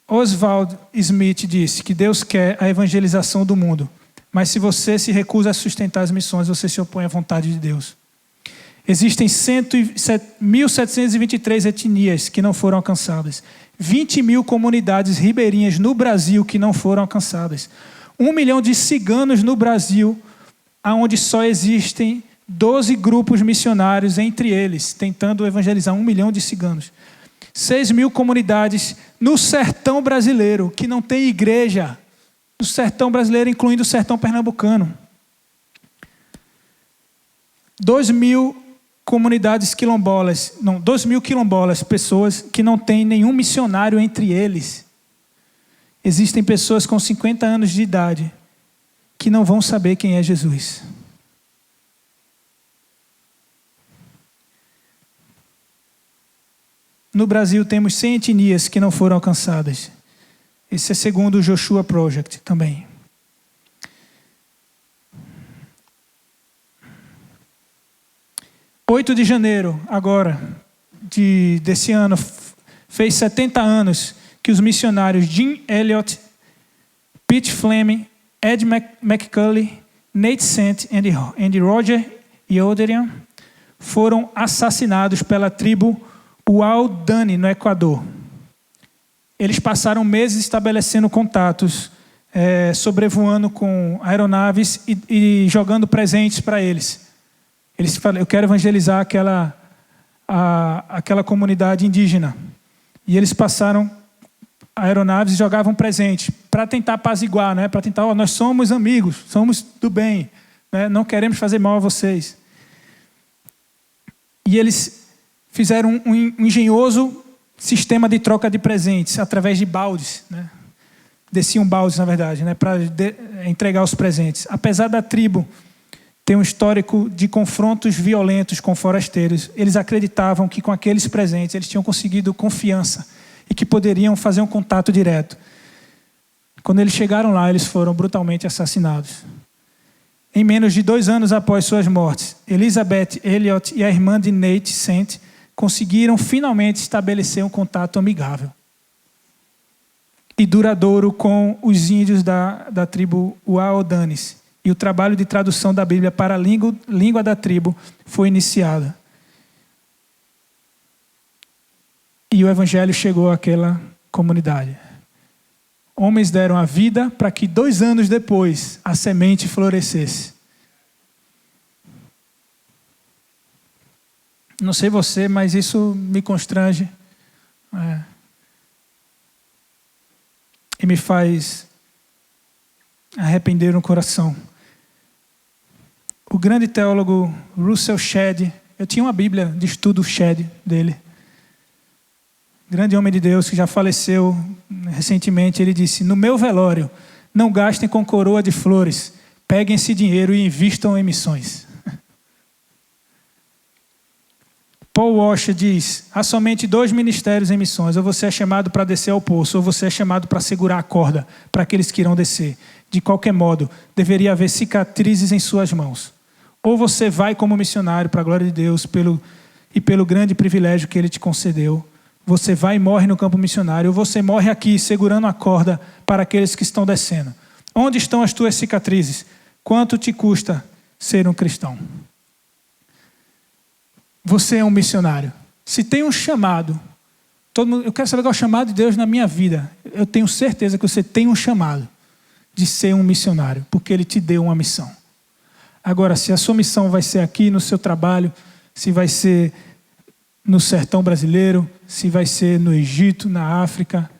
Oswald Smith disse que Deus quer a evangelização do mundo, mas se você se recusa a sustentar as missões, você se opõe à vontade de Deus. Existem 1.723 etnias que não foram alcançadas. 20.000 comunidades ribeirinhas no Brasil que não foram alcançadas. 1 milhão de ciganos no Brasil, onde só existem 12 grupos missionários entre eles, tentando evangelizar 1 milhão de ciganos. 6.000 comunidades no sertão brasileiro, que não tem igreja. No sertão brasileiro, incluindo o sertão pernambucano. 2.000 comunidades quilombolas, 2.000 quilombolas, pessoas que não têm nenhum missionário entre eles. Existem pessoas com 50 anos de idade que não vão saber quem é Jesus. No Brasil temos 100 etnias que não foram alcançadas. Esse é segundo o Joshua Project também. (8 de janeiro, agora, desse ano, fez 70 anos que os missionários Jim Elliot, Pete Fleming, Ed McCully, Nate Sant e Roger Youderian foram assassinados pela tribo Waodani, no Equador. Eles passaram meses estabelecendo contatos, sobrevoando com aeronaves e jogando presentes para eles. Eles falaram, eu quero evangelizar aquela comunidade indígena. E eles passaram aeronaves e jogavam presente para tentar apaziguar, né? Para tentar, nós somos amigos, somos do bem, né? Não queremos fazer mal a vocês. E eles fizeram um engenhoso sistema de troca de presentes através de baldes, né? Desciam baldes, na verdade, né? Para entregar os presentes. Apesar da tribo ter um histórico de confrontos violentos com forasteiros, eles acreditavam que com aqueles presentes eles tinham conseguido confiança e que poderiam fazer um contato direto. Quando eles chegaram lá, eles foram brutalmente assassinados. Em menos de 2 anos após suas mortes, Elizabeth Elliot e a irmã de Nate Sant conseguiram finalmente estabelecer um contato amigável e duradouro com os índios da tribo Waodanis. E o trabalho de tradução da Bíblia para a língua da tribo foi iniciado. E o Evangelho chegou àquela comunidade. Homens deram a vida para que 2 anos depois a semente florescesse. Não sei você, mas isso me constrange. E me faz arrepender no coração. O grande teólogo Russell Shedd, eu tinha uma Bíblia de estudo Shedd dele. Grande homem de Deus que já faleceu recentemente, ele disse: no meu velório, não gastem com coroa de flores, peguem esse dinheiro e invistam em missões. Paul Washer diz: há somente 2 ministérios em missões, ou você é chamado para descer ao poço, ou você é chamado para segurar a corda para aqueles que irão descer. De qualquer modo, deveria haver cicatrizes em suas mãos. Ou você vai como missionário para a glória de Deus e pelo grande privilégio que Ele te concedeu. Você vai e morre no campo missionário, ou você morre aqui segurando a corda para aqueles que estão descendo. Onde estão as tuas cicatrizes? Quanto te custa ser um cristão? Você é um missionário. Se tem um chamado Todo mundo, eu quero saber qual é o chamado de Deus na minha vida. Eu tenho certeza que você tem um chamado de ser um missionário, porque Ele te deu uma missão. Agora, se a sua missão vai ser aqui no seu trabalho, se vai ser no sertão brasileiro, se vai ser no Egito, na África,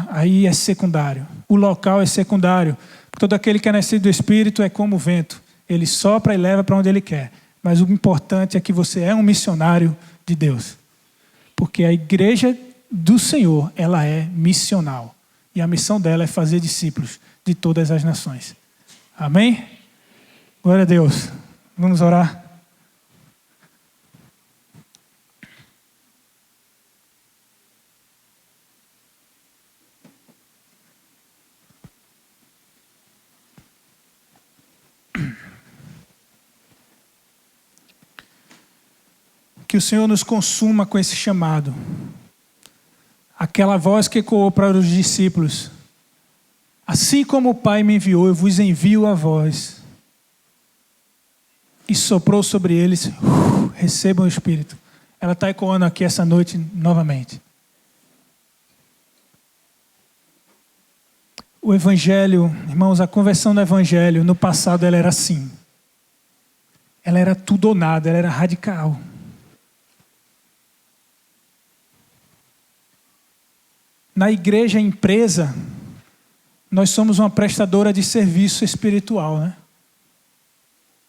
aí é secundário. O local é secundário. Todo aquele que é nascido do Espírito é como o vento. Ele sopra e leva para onde Ele quer. Mas o importante é que você é um missionário de Deus. Porque a igreja do Senhor, ela é missional. E a missão dela é fazer discípulos de todas as nações. Amém? Glória a Deus. Vamos orar. Que o Senhor nos consuma com esse chamado. Aquela voz que ecoou para os discípulos. Assim como o Pai me enviou, eu vos envio a vós. E soprou sobre eles, recebam o Espírito. Ela está ecoando aqui essa noite novamente. O Evangelho, irmãos, a conversão do Evangelho, no passado ela era assim. Ela era tudo ou nada, ela era radical. Na igreja empresa, nós somos uma prestadora de serviço espiritual, né?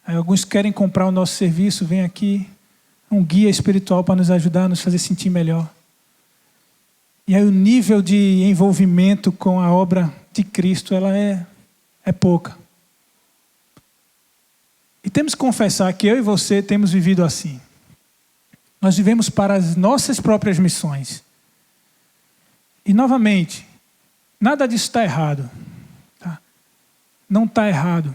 Aí alguns querem comprar o nosso serviço, vem aqui, um guia espiritual para nos ajudar, nos fazer sentir melhor. E aí o nível de envolvimento com a obra de Cristo, ela é pouca. E temos que confessar que eu e você temos vivido assim. Nós vivemos para as nossas próprias missões. E novamente, nada disso está errado. Tá? Não está errado.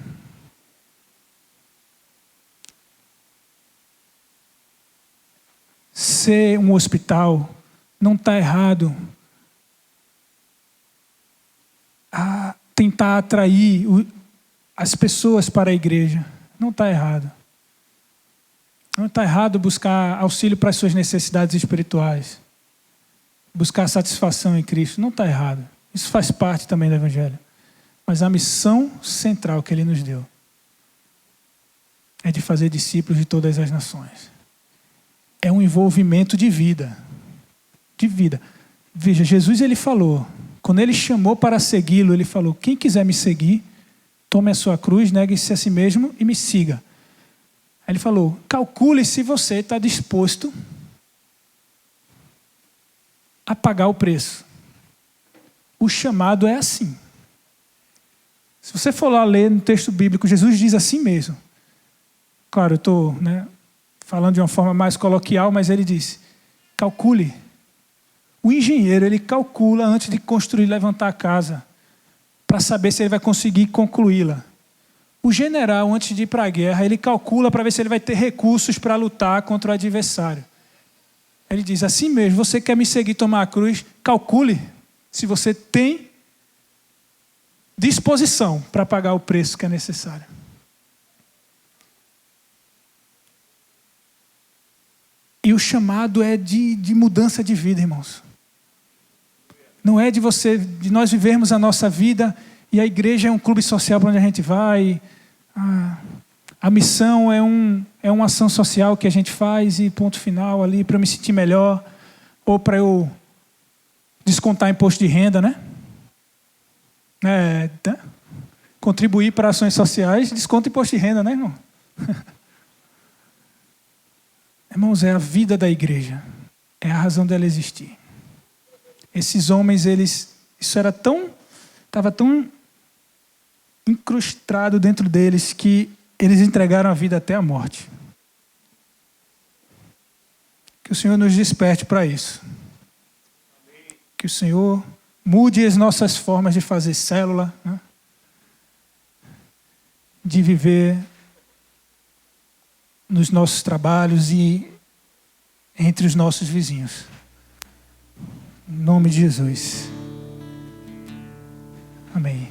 Ser um hospital, não está errado. Tentar atrair as pessoas para a igreja, não está errado. Não está errado buscar auxílio para as suas necessidades espirituais. Buscar satisfação em Cristo, não está errado. Isso faz parte também do Evangelho. Mas a missão central que Ele nos deu é de fazer discípulos de todas as nações. É um envolvimento de vida. De vida. Veja, Jesus ele falou, quando Ele chamou para segui-lo, Ele falou, quem quiser me seguir, tome a sua cruz, negue-se a si mesmo e me siga. Aí Ele falou, calcule se você está disposto a pagar o preço. O chamado é assim. Se você for lá ler no texto bíblico, Jesus diz assim mesmo. Claro, eu estou falando de uma forma mais coloquial, mas Ele disse, calcule. O engenheiro, ele calcula antes de construir, levantar a casa, para saber se ele vai conseguir concluí-la. O general, antes de ir para a guerra, ele calcula para ver se ele vai ter recursos para lutar contra o adversário. Ele diz, assim mesmo, você quer me seguir, tomar a cruz, calcule se você tem disposição para pagar o preço que é necessário. E o chamado é de mudança de vida, irmãos. Não é de nós vivermos a nossa vida e a igreja é um clube social para onde a gente vai. A missão é uma ação social que a gente faz e ponto final ali para eu me sentir melhor ou para eu descontar imposto de renda, né? Contribuir para ações sociais, desconta imposto de renda, né, irmão? Irmãos, é a vida da igreja. É a razão dela existir. Esses homens, isso estava tão incrustado dentro deles que eles entregaram a vida até a morte. Que o Senhor nos desperte para isso. Que o Senhor mude as nossas formas de fazer célula, né? De viver nos nossos trabalhos e entre os nossos vizinhos. Em nome de Jesus. Amém.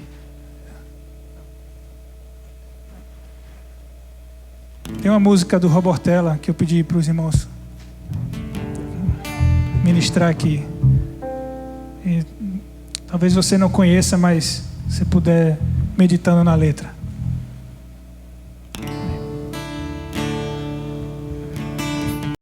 Tem uma música do Robortella que eu pedi para os irmãos me ministrar aqui. E talvez você não conheça, mas se puder meditando na letra.